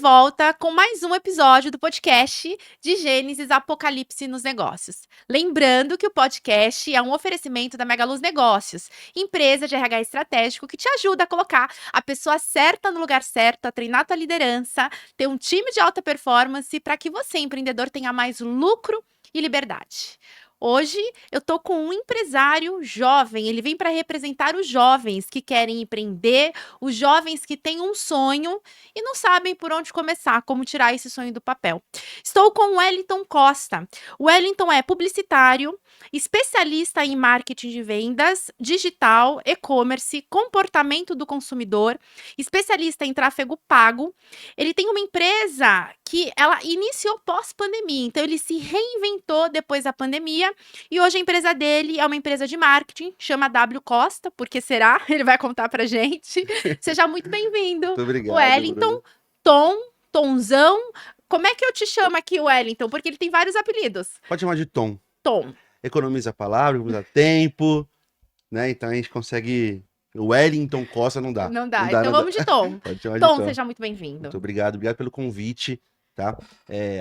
volta com mais um episódio do podcast de Gênesis Apocalipse nos Negócios. Lembrando que o podcast é um oferecimento da Megaluz Negócios, empresa de RH estratégico que te ajuda a colocar a pessoa certa no lugar certo, a treinar a tua liderança, ter um time de alta performance para que você, empreendedor, tenha mais lucro e liberdade. Hoje eu tô com um empresário jovem, ele vem para representar os jovens que querem empreender, os jovens que têm um sonho e não sabem por onde começar, como tirar esse sonho do papel. Estou com o Wellington Costa. O Wellington é publicitário, especialista em marketing de vendas, digital, e-commerce, comportamento do consumidor, especialista em tráfego pago. Ele tem uma empresa que ela iniciou pós-pandemia, então ele se reinventou depois da pandemia e hoje a empresa dele é uma empresa de marketing, chama W Costa, porque será? Ele vai contar pra gente. Seja muito bem-vindo, Muito obrigado, Wellington, Bruna. Tonzão. Como é que eu te chamo aqui, Wellington? Porque ele tem vários apelidos. Pode chamar de Tom. Tom. Economiza a palavra, economiza tempo, né? Então a gente consegue... O Wellington Costa não dá. Não dá, então vamos de Tom. Pode chamar de Tom, Tom. seja muito bem-vindo. Muito obrigado pelo convite, tá?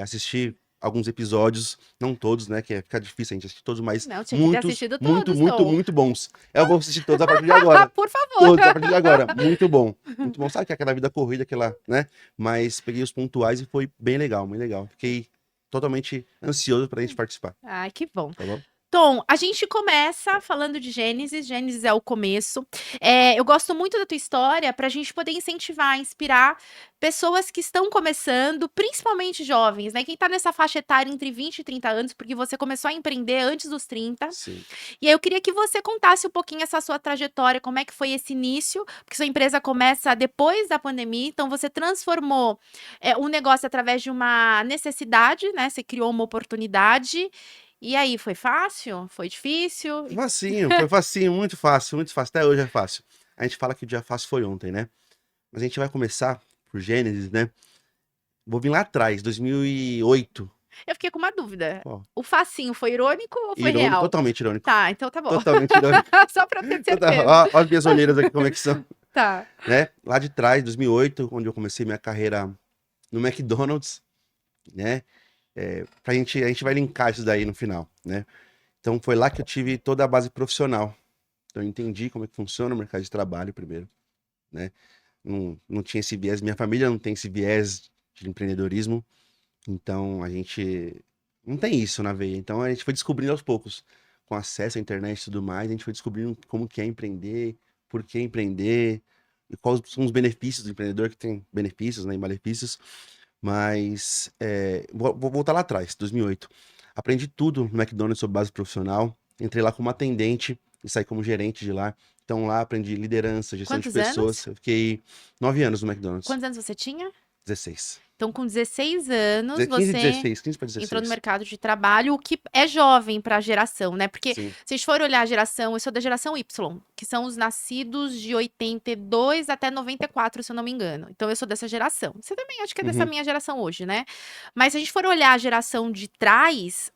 Assisti alguns episódios, não todos, né? Que fica difícil a gente assistir todos, mas Não, tinha que ter assistido todos, muito bons. Eu vou assistir todos a partir de agora. Por favor. Todos a partir de agora. Muito bom. Muito bom. Sabe que é aquela vida corrida, aquela, né? Mas peguei os pontuais e foi bem legal, bem legal. Fiquei totalmente ansioso pra gente participar, Ai, que bom. tá bom? Tom, a gente começa falando de Gênesis. Gênesis é o começo. Eu gosto muito da tua história para a gente poder incentivar, inspirar pessoas que estão começando, principalmente jovens, né? Quem tá nessa faixa etária entre 20 e 30 anos, porque você começou a empreender antes dos 30. Sim. E aí eu queria que você contasse um pouquinho essa sua trajetória, como é que foi esse início, porque sua empresa começa depois da pandemia, então você transformou um negócio através de uma necessidade, né? Você criou uma oportunidade. E aí, foi fácil? Foi difícil? Foi facinho, muito fácil, muito fácil. Até hoje é fácil. A gente fala que o dia fácil foi ontem, né? Mas a gente vai começar por Gênesis, né? Vou vir lá atrás, 2008. Eu fiquei com uma dúvida. Ó, O facinho foi irônico ou foi irônico, real? totalmente irônico. Tá, então tá bom. Totalmente irônico. Só pra ter Ó, certeza. ó as minhas olheiras aqui, como é que são, Tá. né? Lá de trás, 2008, onde eu comecei minha carreira no McDonald's, né? A gente vai linkar isso daí no final, né? Então foi lá que eu tive toda a base profissional. Então eu entendi como é que funciona o mercado de trabalho primeiro, né? Não tinha esse viés, minha família não tem esse viés de empreendedorismo, então a gente não tem isso na veia. Então a gente foi descobrindo aos poucos, com acesso à internet e tudo mais, a gente foi descobrindo como que é empreender, por que empreender, e quais são os benefícios do empreendedor, que tem benefícios, né, e malefícios. Mas vou voltar lá atrás, 2008. Aprendi tudo no McDonald's sobre base profissional. Entrei lá como atendente e saí como gerente de lá. Então lá aprendi liderança, gestão Quantos de pessoas. Eu fiquei 9 anos no McDonald's. Quantos anos você tinha? 16. Então, com 16 anos, 15 você 16, 15 para 16. entrou no mercado de trabalho, o que é jovem para a geração, né? Porque Sim. se a gente for olhar a geração, eu sou da geração Y, que são os nascidos de 82 até 94, se eu não me engano. Então, eu sou dessa geração. Você também acho que é dessa minha geração hoje, né? Mas se a gente for olhar a geração de trás,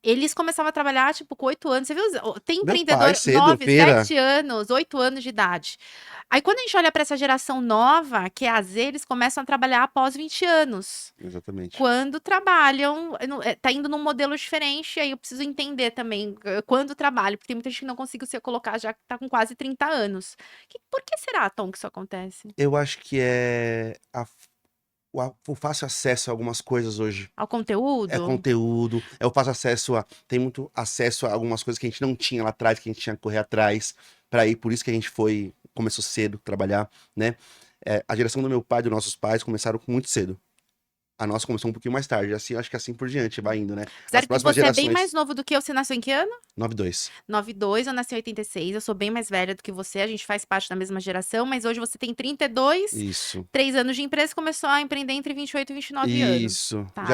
eles começavam a trabalhar, tipo, com 8 anos. Você viu? Tem Meu empreendedor, pai, cedo, 9, feira. 7 anos, 8 anos de idade. Aí, quando a gente olha para essa geração nova, que é a Z, eles começam a trabalhar após 20 anos. Exatamente. Quando trabalham, tá indo num modelo diferente, aí eu preciso entender também quando trabalho, porque tem muita gente que não conseguiu se colocar já que tá com quase 30 anos. Por que será, Tom, que isso acontece? Eu acho que é o fácil acesso a algumas coisas hoje. Ao conteúdo? É conteúdo, é o fácil acesso a... Tem muito acesso a algumas coisas que a gente não tinha lá atrás, que a gente tinha que correr atrás para ir. Por isso que a gente começou cedo a trabalhar, né? A geração do meu pai, dos nossos pais, começaram muito cedo. A nossa começou um pouquinho mais tarde. Assim, acho que assim por diante, vai indo, né? Certo que próximas você é gerações... bem mais novo do que eu. Você nasceu em que ano? 92. 92, eu nasci em 86. Eu sou bem mais velha do que você. A gente faz parte da mesma geração, mas hoje você tem 32. Isso. 3 anos de empresa e começou a empreender entre 28 e 29 anos. Isso. Tá,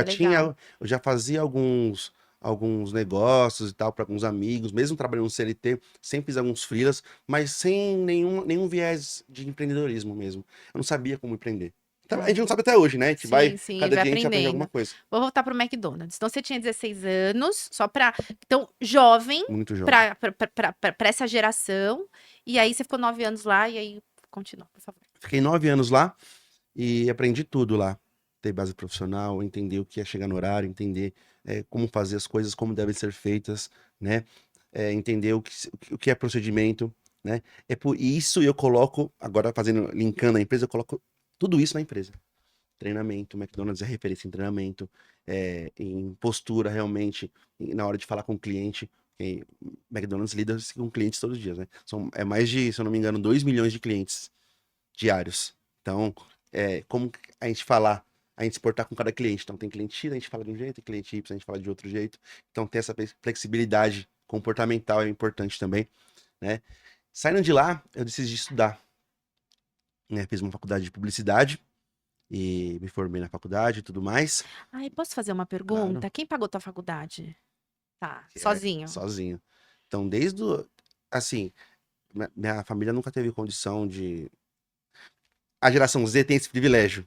Eu já fazia alguns negócios e tal para alguns amigos, mesmo trabalhando no CLT, sempre fiz alguns freelas, mas sem nenhum viés de empreendedorismo mesmo. Eu não sabia como empreender. Então, a gente não sabe até hoje, né? A gente Sim, cada vai dia a gente aprende aprendendo. alguma coisa. Vou voltar pro McDonald's. Então, você tinha 16 anos, então, jovem, Muito jovem. pra essa geração, e aí você ficou 9 anos lá, e aí, continua, por favor. Fiquei 9 anos lá, e aprendi tudo lá. Ter base profissional, entender o que é chegar no horário, entender como fazer as coisas, como devem ser feitas, né? Entender o que é procedimento, né? É por isso eu coloco, agora fazendo, linkando a empresa, eu coloco tudo isso na empresa. Treinamento, o McDonald's é referência em treinamento, em postura realmente, na hora de falar com o cliente. E McDonald's lida com clientes todos os dias, né? É mais de, se eu não me engano, 2 milhões de clientes diários. Então, como a gente falar, a gente se portar com cada cliente. Então, tem cliente X, a gente fala de um jeito, tem cliente Y, a gente fala de outro jeito. Então, ter essa flexibilidade comportamental é importante também, né? Saindo de lá, eu decidi estudar, né? Fiz uma faculdade de publicidade e me formei na faculdade e tudo mais. Ai, posso fazer uma Claro, pergunta? Quem pagou tua faculdade? Tá, que é sozinho. sozinho. Então, assim, minha família nunca teve condição de. A geração Z tem esse privilégio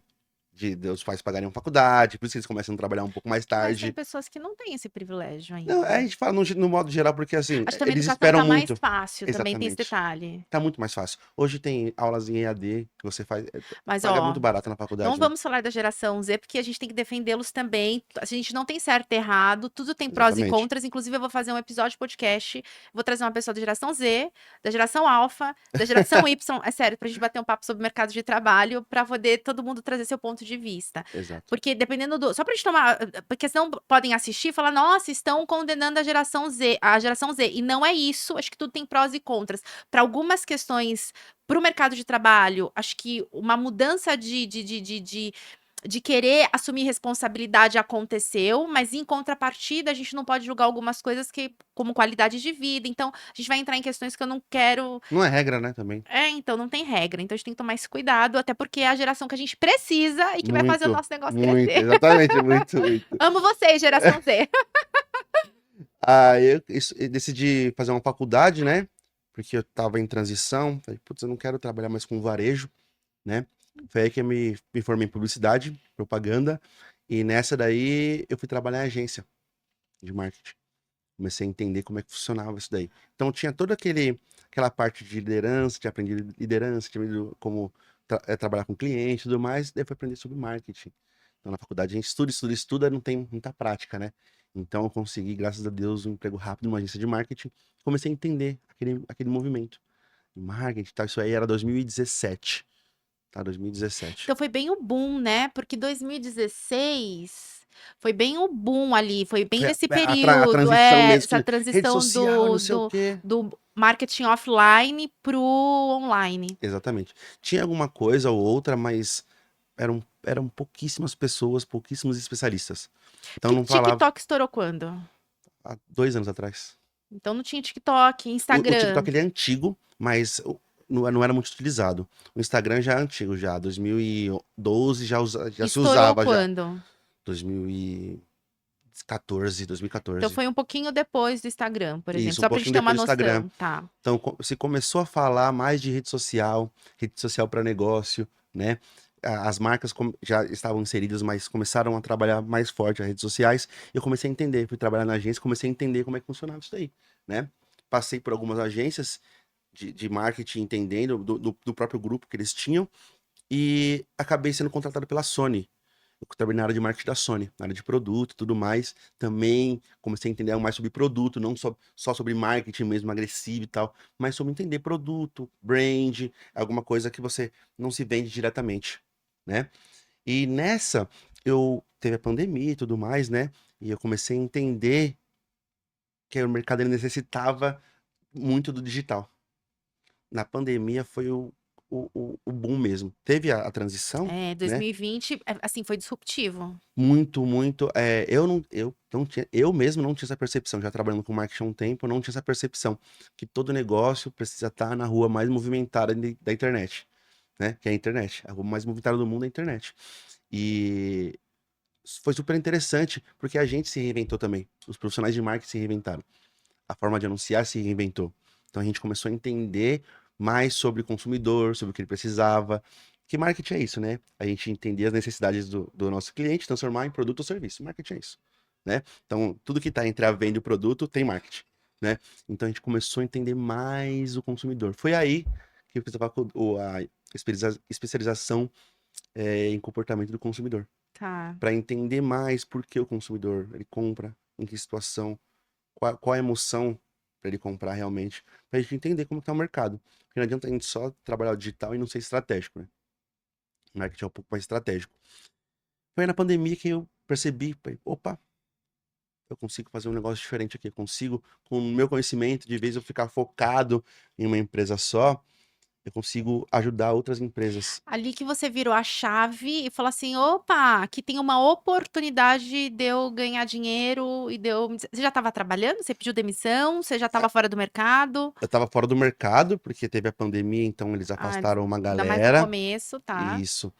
de os pais pagarem uma faculdade, por isso que eles começam a trabalhar um pouco mais Mas tem tarde. pessoas que não têm esse privilégio Não, a ainda. gente fala no modo geral porque, assim, Acho que também a eles educação esperam tá mais muito. fácil, também tem esse Exatamente. detalhe. Tá muito mais fácil. Hoje tem aulas em EAD que você faz, Mas, paga ó, muito barato na não faculdade, né? vamos falar da geração Z, porque a gente tem que defendê-los também. A gente não tem certo e errado, tudo tem prós e Exatamente. contras. Inclusive, eu vou fazer um episódio podcast. Vou trazer uma pessoa da geração Z, da geração Alpha, da geração Y. É sério, pra gente bater um papo sobre o mercado de trabalho, pra poder todo mundo trazer seu ponto de vista. Exato. Porque dependendo do. Só pra gente tomar. Porque senão podem assistir e falar, nossa, estão condenando a geração Z, a geração Z. E não é isso. Acho que tudo tem prós e contras. Para algumas questões para o mercado de trabalho, acho que uma mudança de querer assumir responsabilidade aconteceu, mas em contrapartida, a gente não pode julgar algumas coisas que, como qualidade de vida. Então, a gente vai entrar em questões que eu não quero. Não é regra, né, também. Então não tem regra. Então a gente tem que tomar esse cuidado, até porque é a geração que a gente precisa e que vai fazer o Muito, nosso negócio muito, crescer. exatamente, muito, muito. Amo vocês, geração Z. Aí eu decidi fazer uma faculdade, né? Porque eu tava em transição. Falei, putz, eu não quero trabalhar mais com varejo, né? Foi aí que eu me formei em publicidade, propaganda. E nessa daí eu fui trabalhar em agência de marketing. Comecei a entender como é que funcionava isso daí. Então tinha toda aquela parte de liderança, de aprender liderança, de aprender como trabalhar com cliente e tudo mais. Daí eu fui aprender sobre marketing. Então na faculdade a gente estuda, estuda, estuda, não tem muita prática, né? Então eu consegui, graças a Deus, um emprego rápido numa agência de marketing. Comecei a entender aquele movimento de marketing, tá? Isso aí era 2017, tá? 2017. Então foi bem o boom, né? Porque 2016 foi bem o boom ali, foi bem Foi nesse a período, transição mesmo, essa rede transição social, não sei o quê. do marketing offline pro online. Exatamente. Tinha alguma coisa ou outra, mas eram pouquíssimas pessoas, pouquíssimos especialistas. Então não falava TikTok estourou quando? há 2 anos atrás. Então não tinha TikTok, O TikTok Instagram. ele é antigo, mas não era muito utilizado. O Instagram já é antigo, já. 2012 já se Estourou usava já. quando? 2014, Então 2014. foi um pouquinho depois do Instagram, por exemplo, Isso, um só pra gente pouquinho ter uma depois do Instagram. noção, tá? Então, se começou a falar mais de rede social para negócio, né? As marcas já estavam inseridas, mas começaram a trabalhar mais forte as redes sociais. Eu comecei a entender, fui trabalhar na agência, comecei a entender como é que funcionava isso daí, né? Passei por algumas agências de marketing, entendendo do próprio grupo que eles tinham, e acabei sendo contratado pela Sony. Eu trabalhei na área de marketing da Sony, na área de produto e tudo mais. Também comecei a entender mais sobre produto, não só sobre marketing mesmo, agressivo e tal, mas sobre entender produto, brand, alguma coisa que você não se vende diretamente, né? E nessa, eu teve a pandemia e tudo mais, né? E eu comecei a entender que o mercado ele necessitava muito do digital. Na pandemia foi o boom mesmo. Teve a transição, É, né? 2020, assim, foi disruptivo. Muito, muito. Eu não tinha, eu mesmo não tinha essa percepção. Já trabalhando com marketing há um tempo, eu não tinha essa percepção que todo negócio precisa estar na rua mais movimentada da internet, né? Que é a internet. A rua mais movimentada do mundo é a internet. E foi super interessante, porque a gente se reinventou também. Os profissionais de marketing se reinventaram. A forma de anunciar se reinventou. Então a gente começou a entender mais sobre o consumidor, sobre o que ele precisava. Que marketing é isso, né? A gente entender as necessidades do nosso cliente, transformar em produto ou serviço. Marketing é isso, né? Então, tudo que está entre a venda e o produto tem marketing, né? Então a gente começou a entender mais o consumidor. Foi aí que eu fiz a especialização em comportamento do consumidor. Tá. Para entender mais por que o consumidor ele compra, em que situação, qual a emoção para ele comprar realmente, para a gente entender como está o mercado. Porque não adianta a gente só trabalhar o digital e não ser estratégico, né? O marketing é um pouco mais estratégico. Foi na pandemia que eu percebi, falei, opa, eu consigo fazer um negócio diferente aqui, eu consigo, com o meu conhecimento, de vez eu ficar focado em uma empresa só, eu consigo ajudar outras empresas. Ali que você virou a chave e falou assim: "Opa, aqui tem uma oportunidade de eu ganhar dinheiro e de eu". Você já estava trabalhando? Você pediu demissão? Você já estava fora do mercado? Eu estava fora do mercado, porque teve a pandemia, então eles Ah, afastaram uma ainda mais no galera. começo, tá. Isso.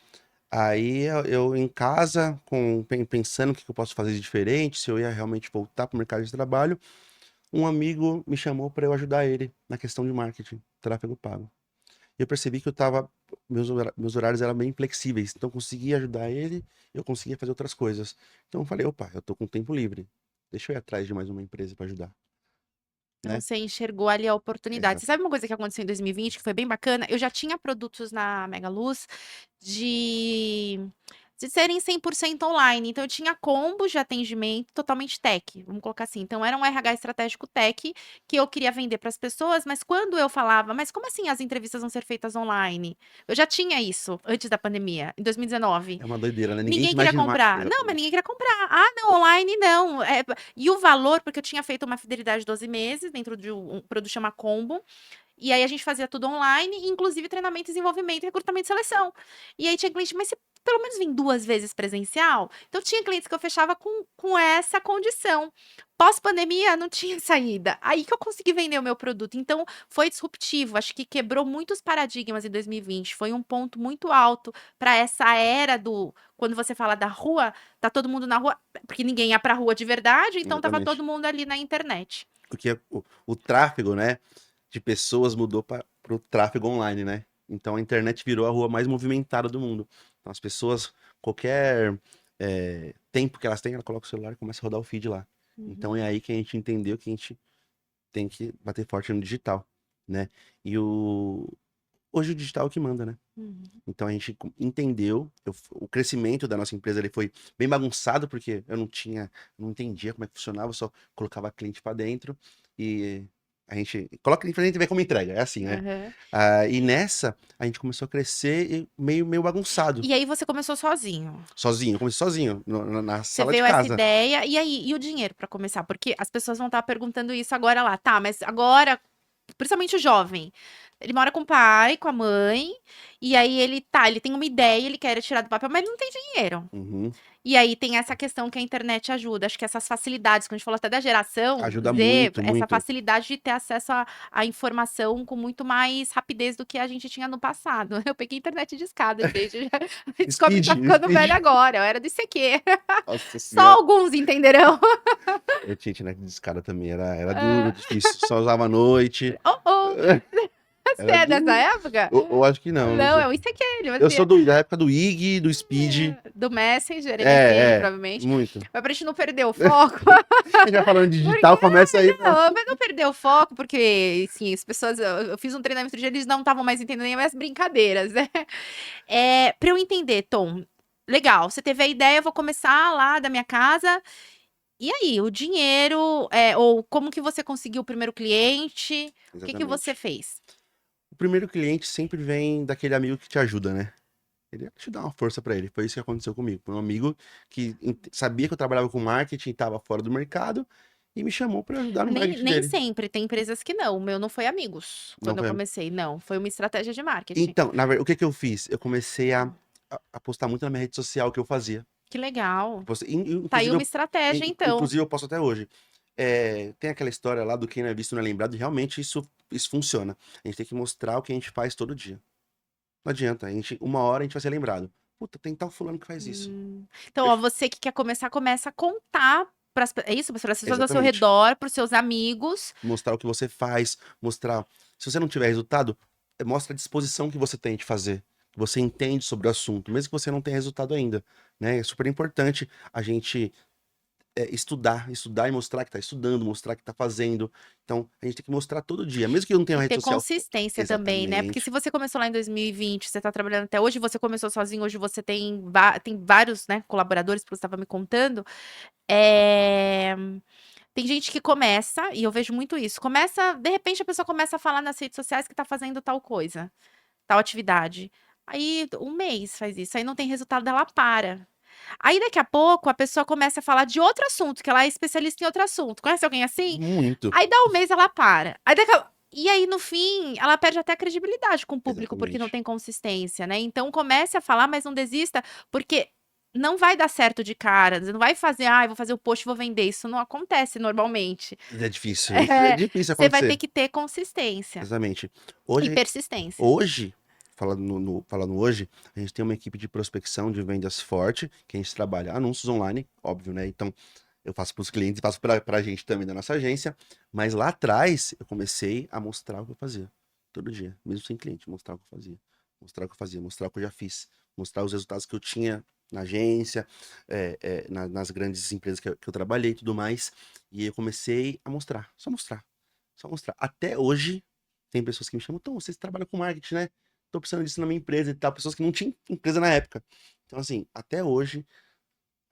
Aí eu em casa, pensando o que que eu posso fazer de diferente, se eu ia realmente voltar para o mercado de trabalho, um amigo me chamou para eu ajudar ele na questão de marketing, tráfego pago. E eu percebi que meus horários eram bem flexíveis, então eu conseguia ajudar ele, eu conseguia fazer outras coisas. Então eu falei, opa, eu tô com tempo livre, deixa eu ir atrás de mais uma empresa para ajudar, Então né? você enxergou ali a oportunidade. Você Exato. sabe uma coisa que aconteceu em 2020 que foi bem bacana? Eu já tinha produtos na Megaluz de de serem 100% online, então eu tinha combos de atendimento totalmente tech, vamos colocar assim. Então era um RH estratégico tech que eu queria vender para as pessoas, mas quando eu falava: "Mas como assim as entrevistas vão ser feitas online?". Eu já tinha isso antes da pandemia, em 2019. É uma doideira, né? Ninguém Ninguém se queria imagina uma. comprar. Não, mas Exatamente. ninguém queria comprar. "Ah, não, online não". E o valor, porque eu tinha feito uma fidelidade de 12 meses dentro de um produto chama Combo, e aí a gente fazia tudo online, inclusive treinamento, desenvolvimento, recrutamento e seleção. E aí tinha cliente: "Mas você pelo menos vem 2 vezes presencial?". Então tinha clientes que eu fechava com essa condição. Pós-pandemia não tinha saída. Aí que eu consegui vender o meu produto. Então foi disruptivo, acho que quebrou muitos paradigmas em 2020. Foi um ponto muito alto para essa era do quando você fala da rua, tá todo mundo na rua, porque ninguém ia pra rua de verdade, então estava Exatamente. todo mundo ali na internet. Porque o tráfego, né, de pessoas mudou para o tráfego online, né? Então a internet virou a rua mais movimentada do mundo. Então as pessoas, qualquer tempo que elas têm, ela coloca o celular e começa a rodar o feed lá. Então é Uhum. aí que a gente entendeu que a gente tem que bater forte no digital, né? E hoje o digital é o que manda, né? Uhum. Então a gente entendeu, o crescimento da nossa empresa ele foi bem bagunçado, porque eu não entendia como é que funcionava, eu só colocava cliente para dentro e a gente coloca cliente pra dentro e vê como entrega, é assim, né? Aham. E nessa a gente começou a crescer e meio bagunçado, E aí você começou sozinho. sozinho, eu comecei sozinho, na Você sala de veio essa casa. ideia, e aí, e o dinheiro para começar? Porque as pessoas vão estar perguntando isso agora lá, tá, mas agora, principalmente o jovem, ele mora com o pai, com a mãe, e aí ele tem uma ideia, ele quer tirar do papel, mas ele não tem dinheiro. Uhum. E aí tem essa questão que a internet ajuda, acho que essas facilidades, quando a gente falou até da geração Ajuda Z, muito, essa muito. facilidade de ter acesso à informação com muito mais rapidez do que a gente tinha no passado. Eu peguei internet de escada, gente, a gente descobre que tá ficando velho Speed. agora, eu era do ICQ. Nossa Só senhora. alguns entenderão. Eu tinha internet de escada também, era duro, Hã. difícil, só usava à noite. Oh, oh, você Era é dessa duro. época? Ou acho que não Não, sei. é o ICQ, Eu você sou da época do IG, do Speed. do Messenger, MSN, É, provavelmente. muito. Mas pra gente não perder o foco. A gente vai falando de Porque digital, começa aí. não, mas não perder o foco, porque, assim, as pessoas eu fiz um treinamento de eles não estavam mais entendendo nem as brincadeiras, né. Pra eu entender, Tom, legal, você teve a ideia, vou começar lá da minha casa, e aí, o dinheiro, ou como que você conseguiu o primeiro cliente? O que que você Exatamente. fez? O primeiro cliente sempre vem daquele amigo que te ajuda, né? Ele te dá uma força pra ele. Foi isso que aconteceu comigo. Foi um amigo que sabia que eu trabalhava com marketing, estava fora do mercado e me chamou pra ajudar no Nem marketing nem dele. sempre, tem empresas que não, o meu não foi amigos, Não quando eu foi. comecei, não, foi uma estratégia de marketing. Então, o que que eu fiz? Eu comecei a postar muito na minha rede social o que eu fazia. Que legal. Tá aí Inclusive, uma estratégia então. eu posso até hoje. Tem aquela história lá do quem não é visto não é lembrado, e realmente isso funciona. A gente tem que mostrar o que a gente faz todo dia. Não adianta, uma hora a gente vai ser lembrado. Puta, tem tal fulano que faz isso. Então, ó, você que quer começar, começa a contar é isso? Para as pessoas ao seu Exatamente. redor, para os seus amigos. Mostrar o que você faz, mostrar. Se você não tiver resultado, mostra a disposição que você tem de fazer. Que você entende sobre o assunto, mesmo que você não tenha resultado ainda. Né? É super importante a gente estudar e mostrar que tá estudando, mostrar que tá fazendo. Então, a gente tem que mostrar todo dia, mesmo que eu não tenha E uma rede ter social. consistência também, né? Porque se Exatamente, você começou lá em 2020, você tá trabalhando até hoje, você começou sozinho, hoje você tem vários, né, colaboradores, porque você estava me contando. É, tem gente que começa, e eu vejo muito isso, começa, de repente a pessoa começa a falar nas redes sociais que tá fazendo tal coisa, tal atividade. Aí, um mês faz isso, aí não tem resultado, ela para. Aí daqui a pouco a pessoa começa a falar de outro assunto, que ela é especialista em outro assunto. Conhece alguém assim? muito. Aí dá um mês, ela para. E aí, no fim, ela perde até a credibilidade com o público, porque não Exatamente. tem consistência, né? Então comece a falar, mas não desista, porque não vai dar certo de cara. Você não vai fazer, ah, eu vou fazer o post e vou vender. Isso não acontece normalmente. É difícil, isso é É, difícil você vai ter acontecer. que ter consistência Exatamente. e Hoje, persistência. hoje, falando hoje, a gente tem uma equipe de prospecção de vendas forte, que a gente trabalha anúncios online, óbvio, né? Então, eu faço para os clientes e faço para a gente também da nossa agência. Mas lá atrás, eu comecei a mostrar o que eu fazia. Todo dia, mesmo sem cliente, mostrar o que eu fazia. Mostrar o que eu fazia, mostrar o que eu já fiz. Mostrar os resultados que eu tinha na agência, nas grandes empresas que eu trabalhei e tudo mais. E eu comecei a mostrar, só mostrar. Só mostrar. Até hoje, tem pessoas que me chamam, Tom, você trabalha com marketing, né? Tô precisando disso na minha empresa e tal. Pessoas que não tinham empresa na época. Então, assim, até hoje,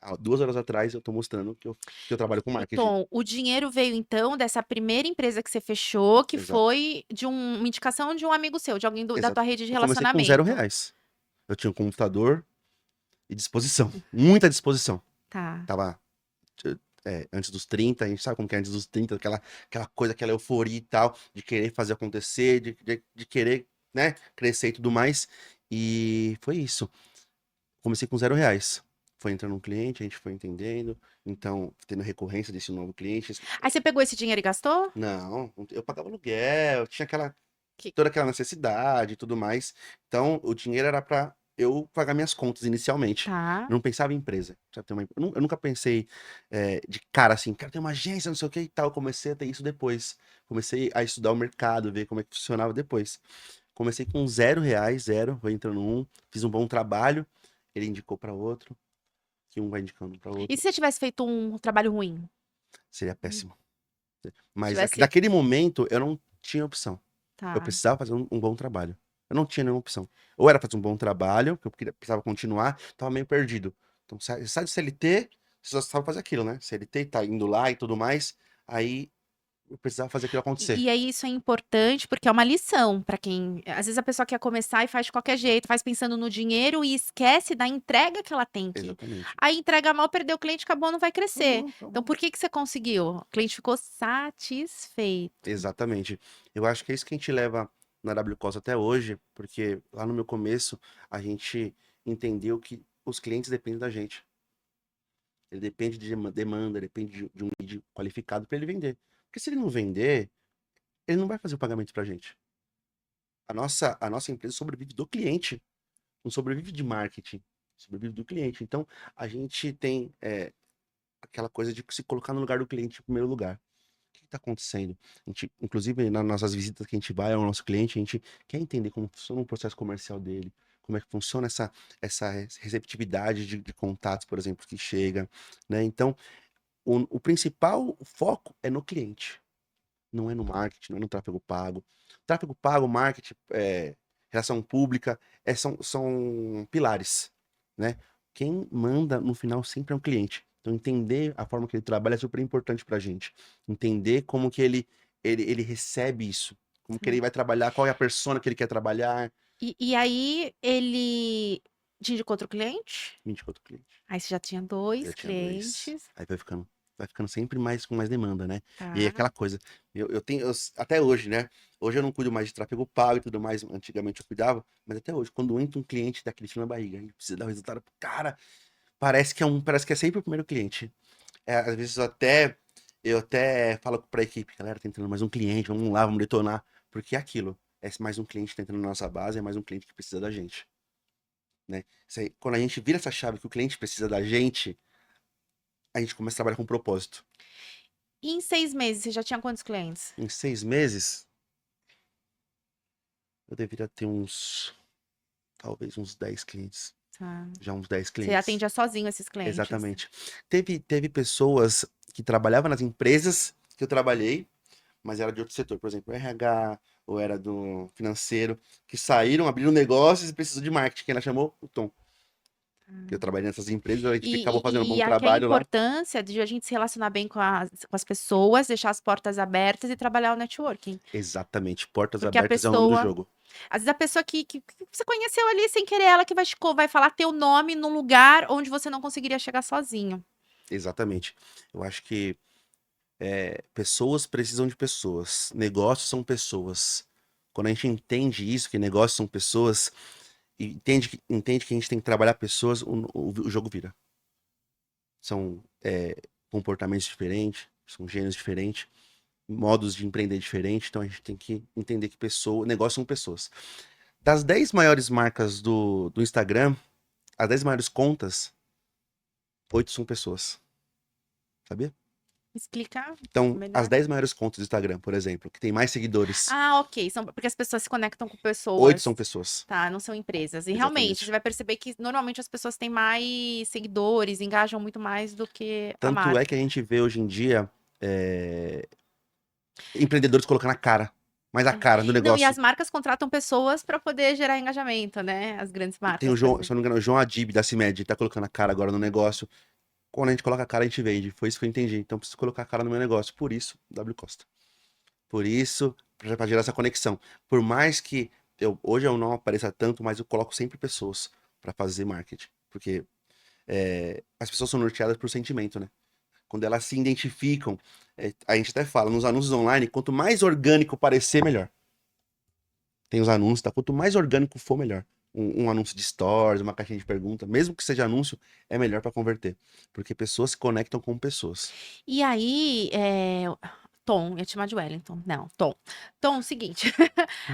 há 2 horas atrás, eu tô mostrando que eu trabalho com E marketing. Tom, o dinheiro veio então dessa primeira empresa que você fechou, que Exato. foi de uma indicação de um amigo seu, de alguém da tua Exato. rede de Eu comecei com zero relacionamento. reais. Eu tinha um computador e disposição. Muita disposição. Tá. Tava antes dos 30, a gente sabe como que é antes dos 30, aquela coisa, aquela euforia e tal, de querer fazer acontecer, de querer, né, crescer e tudo mais. E foi isso. Comecei com 0 reais. Foi entrando um cliente, a gente foi entendendo, então, tendo recorrência desse novo cliente. Aí você pegou esse dinheiro e gastou? Não, eu pagava aluguel, tinha Que- toda aquela necessidade e tudo mais. Então, o dinheiro era para eu pagar minhas contas inicialmente. Tá. Eu não pensava em empresa. Sabe, eu nunca pensei de cara assim, quero ter uma agência, não sei o que e tal. Eu comecei a ter isso depois. Comecei a estudar o mercado, ver como é que funcionava depois. Comecei com 0 reais, zero, foi entrando um, fiz um bom trabalho, ele indicou para outro, que um vai indicando para E outro, se você tivesse feito um trabalho ruim? seria Hum, péssimo. Mas Tivesse. daquele momento eu não tinha opção. Eu Tá. precisava fazer um bom trabalho. Eu não tinha nenhuma opção. Ou era fazer um bom trabalho, que eu precisava continuar, tava meio perdido. Então, sai do CLT, você só sabe fazer aquilo, né? CLT tá indo lá e tudo mais. Aí eu precisava fazer aquilo acontecer. E aí isso é importante porque é uma lição para quem. Às vezes a pessoa quer começar e faz de qualquer jeito, faz pensando no dinheiro e esquece da entrega que ela tem que. Exatamente. Aí entrega mal, perdeu o cliente, acabou, não vai crescer. Acabou, Então acabou. por que que você conseguiu? O cliente ficou satisfeito. Exatamente. Eu acho que é isso que a gente leva na WCOS até hoje, porque lá no meu começo a gente entendeu que os clientes dependem da gente. Ele depende de demanda, depende de um lead qualificado para ele vender. Porque se ele não vender, ele não vai fazer o pagamento pra gente. A nossa empresa sobrevive do cliente, não sobrevive de marketing, sobrevive do cliente. Então, a gente tem aquela coisa de se colocar no lugar do cliente em primeiro lugar. O que está acontecendo? A gente, inclusive, nas nossas visitas que a gente vai ao nosso cliente, a gente quer entender como funciona o processo comercial dele, como é que funciona essa receptividade de contatos, por exemplo, que chega, né? Então, o principal foco é no cliente, não é no marketing, não é no tráfego pago. Tráfego pago, marketing, relação pública, são pilares, né? Quem manda no final sempre é o cliente. Então, entender a forma que ele trabalha é super importante pra gente. Entender como que ele recebe isso. Como que ele vai trabalhar, qual é a persona que ele quer trabalhar. E aí ele te indicou outro cliente? 24 clientes. Aí você já tinha Já dois tinha dois. clientes. Aí vai ficando sempre mais com mais demanda, né? E aí Tá. aquela coisa, eu tenho, até hoje, né? Hoje eu não cuido mais de tráfego pago e tudo mais, antigamente eu cuidava, mas até hoje, quando entra um cliente daquele frio na barriga, ele precisa dar o resultado pro cara, parece que é sempre o primeiro cliente. Às vezes eu até falo pra equipe, galera, tá entrando mais um cliente, vamos lá, vamos detonar, porque é aquilo, é mais um cliente que tá entrando na nossa base, é mais um cliente que precisa da gente, né? Quando a gente vira essa chave que o cliente precisa da gente, a gente começa a trabalhar com propósito. E em 6 meses você já tinha quantos clientes? Em 6 meses, eu deveria ter talvez uns 10 clientes. Tá. Já uns 10 Você clientes. atendia sozinho esses clientes? Exatamente. Teve pessoas que trabalhavam nas empresas que eu trabalhei, mas era de outro setor, por exemplo, RH, ou era do financeiro, que saíram, abriram negócios e precisou de marketing. Quem ela chamou? O Tom. Que eu trabalhei nessas empresas, a gente acabou fazendo um bom Aqui a trabalho lá. importância de a gente se relacionar bem com as pessoas, deixar as portas abertas e trabalhar o networking. Exatamente. Portas Porque a abertas é o nome do pessoa, jogo. às vezes a pessoa que você conheceu ali sem querer, ela que vai falar teu nome num lugar onde você não conseguiria chegar sozinho. Exatamente. Eu acho que pessoas precisam de pessoas. Negócios são pessoas. Quando a gente entende isso, que negócios são pessoas, e entende que a gente tem que trabalhar pessoas, o jogo vira. São comportamentos diferentes, são gêneros diferentes, modos de empreender diferentes, então a gente tem que entender que negócios são pessoas. Das 10 maiores marcas do Instagram, as 10 maiores contas, 8 são pessoas. Sabia? Explicar Então, melhor. as 10 maiores contas do Instagram, por exemplo, que tem mais seguidores, Ah, ok. Porque as pessoas se conectam com 8 pessoas. são pessoas. Tá, não são empresas. E realmente, Exatamente. você vai perceber que normalmente as pessoas têm mais seguidores, engajam muito mais do que a Tanto marca. é que a gente vê hoje em dia empreendedores colocando a cara, mais a cara no Não, e negócio. as marcas contratam pessoas para poder gerar engajamento, né? As grandes Tem marcas, o por João, se exemplo. eu não me engano, o João Adib da CIMED, tá colocando a cara agora no negócio. Quando a gente coloca a cara, a gente vende. Foi isso que eu entendi. Então, preciso colocar a cara no meu negócio. Por isso, W Costa. Por isso, para gerar essa conexão. Por mais que hoje eu não apareça tanto, mas eu coloco sempre pessoas para fazer marketing. Porque as pessoas são norteadas por sentimento, né? Quando elas se identificam, a gente até fala, nos anúncios online, quanto mais orgânico parecer, melhor. Tem os anúncios, tá? Quanto mais orgânico for, melhor. Um anúncio de stories, uma caixinha de pergunta, mesmo que seja anúncio, é melhor para converter. Porque pessoas se conectam com pessoas. E aí, Tom, ia te chamar de Wellington. Não, Tom. Tom, seguinte.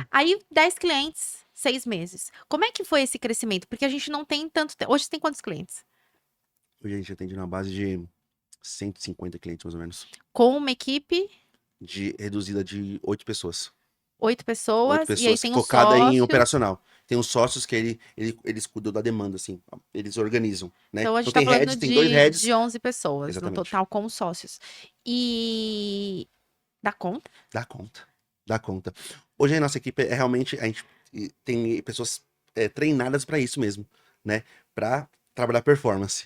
Aí, 10 clientes, 6 meses. Como é que foi esse crescimento? Porque a gente não tem tanto tempo. Hoje você tem quantos clientes? Hoje a gente atende na base de 150 clientes, mais ou menos. Com uma equipe, Reduzida de 8 pessoas. 8 8 pessoas, e aí pessoas tem os focada em sócios. operacional. Tem os sócios que eles cuidam da demanda, assim. Eles organizam, né? Então, a gente Então tá tem falando heads, tem dois de heads. 11 pessoas no Exatamente. total, como sócios. E dá conta? Dá conta. Dá conta. Hoje a nossa equipe é realmente. A gente tem pessoas treinadas para isso mesmo, né? Para trabalhar performance.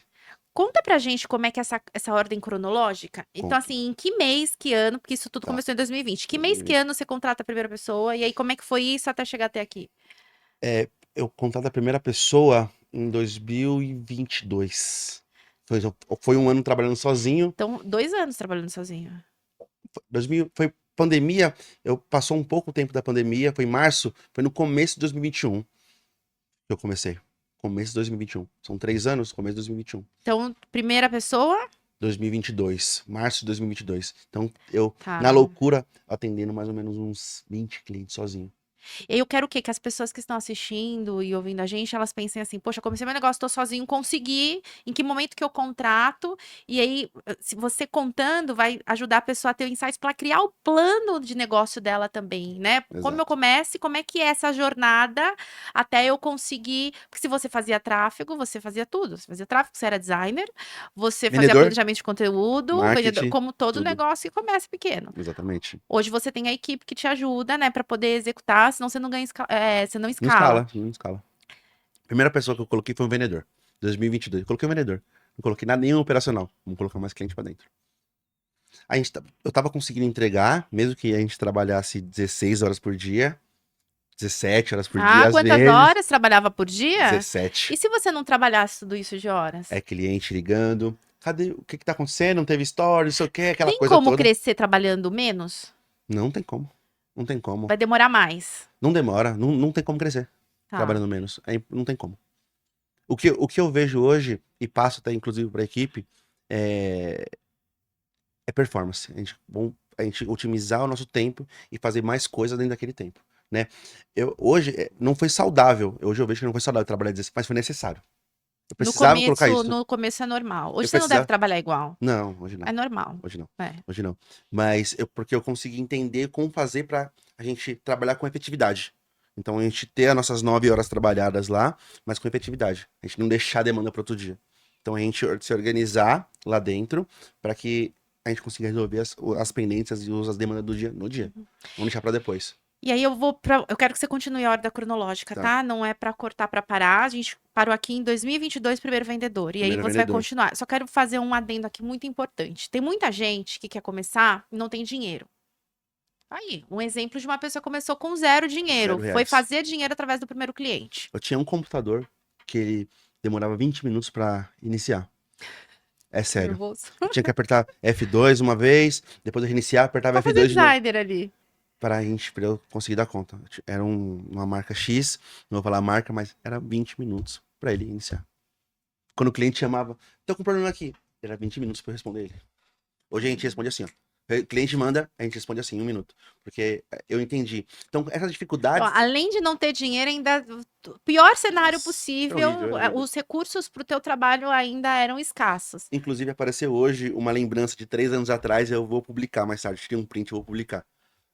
Conta pra gente como é que é essa ordem cronológica. Então, Conto. assim, em que mês, que ano, porque isso tudo Tá. começou em 2020. Que mês, que 2020. ano você contrata a primeira pessoa? E aí, como é que foi isso até chegar até aqui? Eu contato a primeira pessoa em 2022. Foi um ano trabalhando sozinho. Então, 2 anos trabalhando sozinho. Foi pandemia, eu passou um pouco o tempo da pandemia, foi em março, foi no começo de 2021 que eu comecei. Começo de 2021. São 3 anos, começo de 2021. Então, primeira pessoa, 2022, março de 2022. Então, tá. na loucura, atendendo mais ou menos uns 20 clientes sozinho. E aí eu quero o quê? Que as pessoas que estão assistindo e ouvindo a gente, elas pensem assim, poxa, comecei meu negócio, tô sozinho, consegui, em que momento que eu contrato? E aí, se você contando, vai ajudar a pessoa a ter insights para criar o plano de negócio dela também, né? Como eu Exato. começo e como é que é essa jornada até eu conseguir. Porque se você fazia tráfego, você fazia tudo. Você fazia tráfego, você era designer, você fazia Vendedor, planejamento de conteúdo, vendedor, marketing, como todo tudo. negócio que começa pequeno. Exatamente. Hoje você tem a equipe que te ajuda, né, para poder executar, senão você não ganha, você não Não escala. escala, não escala. Primeira pessoa que eu coloquei foi um vendedor. 2022. Eu coloquei um vendedor. Não coloquei nada nenhum operacional. Vamos colocar mais cliente pra dentro. Eu tava conseguindo entregar, mesmo que a gente trabalhasse 16 horas por dia, 17 horas por Ah, dia, às quantas vezes, horas trabalhava por dia? 17. E se você não trabalhasse tudo isso de horas? É cliente ligando. Cadê? O que que tá acontecendo? Não teve story, não sei o que, aquela Tem coisa como toda. crescer trabalhando menos? Não tem como. Não tem como. Vai demorar mais. Não demora. Não tem como crescer Tá. trabalhando menos. Não tem como. O que eu vejo hoje, e passo até inclusive para a equipe, é, é performance. A gente otimizar o nosso tempo e fazer mais coisas dentro daquele tempo, né? Hoje não foi saudável. Hoje eu vejo que não foi saudável trabalhar 16, mas foi necessário. Eu precisava colocar isso. No começo é normal. Hoje Eu você não deve precisava. trabalhar igual. Não, hoje É não. normal. Hoje não. É. Hoje não. Mas porque eu consegui entender como fazer para a gente trabalhar com efetividade. Então a gente ter as nossas 9 horas trabalhadas lá, mas com efetividade. A gente não deixar a demanda para outro dia. Então a gente se organizar lá dentro para que a gente consiga resolver as pendências e as demandas do dia no dia. Não deixar para depois. E aí eu quero que você continue a ordem cronológica, Tá. tá? Não é pra cortar pra parar. A gente parou aqui em 2022, primeiro vendedor. E aí Primeiro você vai vendedor. continuar. Só quero fazer um adendo aqui muito importante. Tem muita gente que quer começar e não tem dinheiro. Aí, um exemplo de uma pessoa que começou com zero dinheiro, Zero foi reais. fazer dinheiro através do primeiro cliente. Eu tinha um computador que ele demorava 20 minutos para iniciar. É sério. Nervoso. Eu tinha que apertar F2 uma vez, depois eu reiniciar, apertava Só fazer F2 de novo. designer ali. Pra eu conseguir dar conta. Era uma marca X, não vou falar a marca, mas era 20 minutos pra ele iniciar. Quando o cliente chamava, tô com um problema aqui, era 20 minutos pra eu responder ele. Hoje a gente responde assim, ó. O cliente manda, a gente responde assim, em 1 minuto. Porque eu entendi. Então, essas Então, dificuldades. além de não ter dinheiro, ainda o pior cenário Nossa, era horrível, possível, era horrível. os recursos para o teu trabalho ainda eram escassos. Inclusive, apareceu hoje uma lembrança de 3 anos atrás, eu vou publicar mais tarde. Tirei um print, eu vou publicar.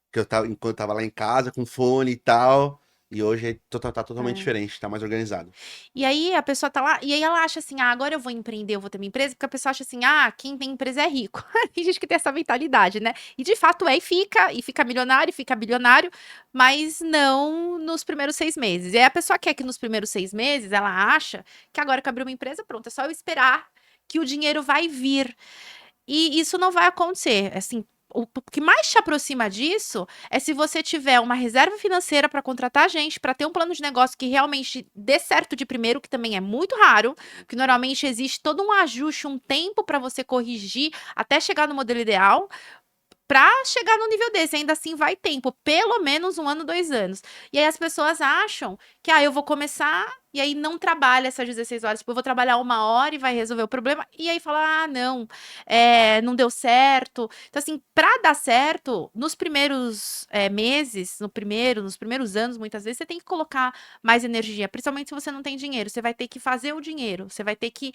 Que eu tava, enquanto eu tava lá em casa, com fone e tal. E hoje tá totalmente É. diferente, tá mais organizado. E aí a pessoa tá lá, e aí ela acha assim, ah, agora eu vou empreender, eu vou ter minha empresa, porque a pessoa acha assim, ah, quem tem empresa é rico. Tem gente que tem essa mentalidade, né? E de fato é, e fica milionário, e fica bilionário, mas não nos primeiros 6 meses. E aí a pessoa quer que nos primeiros 6 meses, ela acha que agora que abriu uma empresa, pronto, é só eu esperar que o dinheiro vai vir. E isso não vai acontecer. Assim, o que mais te aproxima disso é se você tiver uma reserva financeira para contratar gente, para ter um plano de negócio que realmente dê certo de primeiro, que também é muito raro, que normalmente existe todo um ajuste, um tempo para você corrigir até chegar no modelo ideal. Pra chegar no nível desse, ainda assim vai tempo, pelo menos 1 ano, 2 anos. E aí as pessoas acham que, eu vou começar e aí não trabalha essas 16 horas, tipo, eu vou trabalhar 1 hora e vai resolver o problema. E aí fala, não, não deu certo. Então, assim, pra dar certo, nos primeiros meses, nos primeiros anos, muitas vezes, você tem que colocar mais energia, principalmente se você não tem dinheiro. Você vai ter que fazer o dinheiro, você vai ter que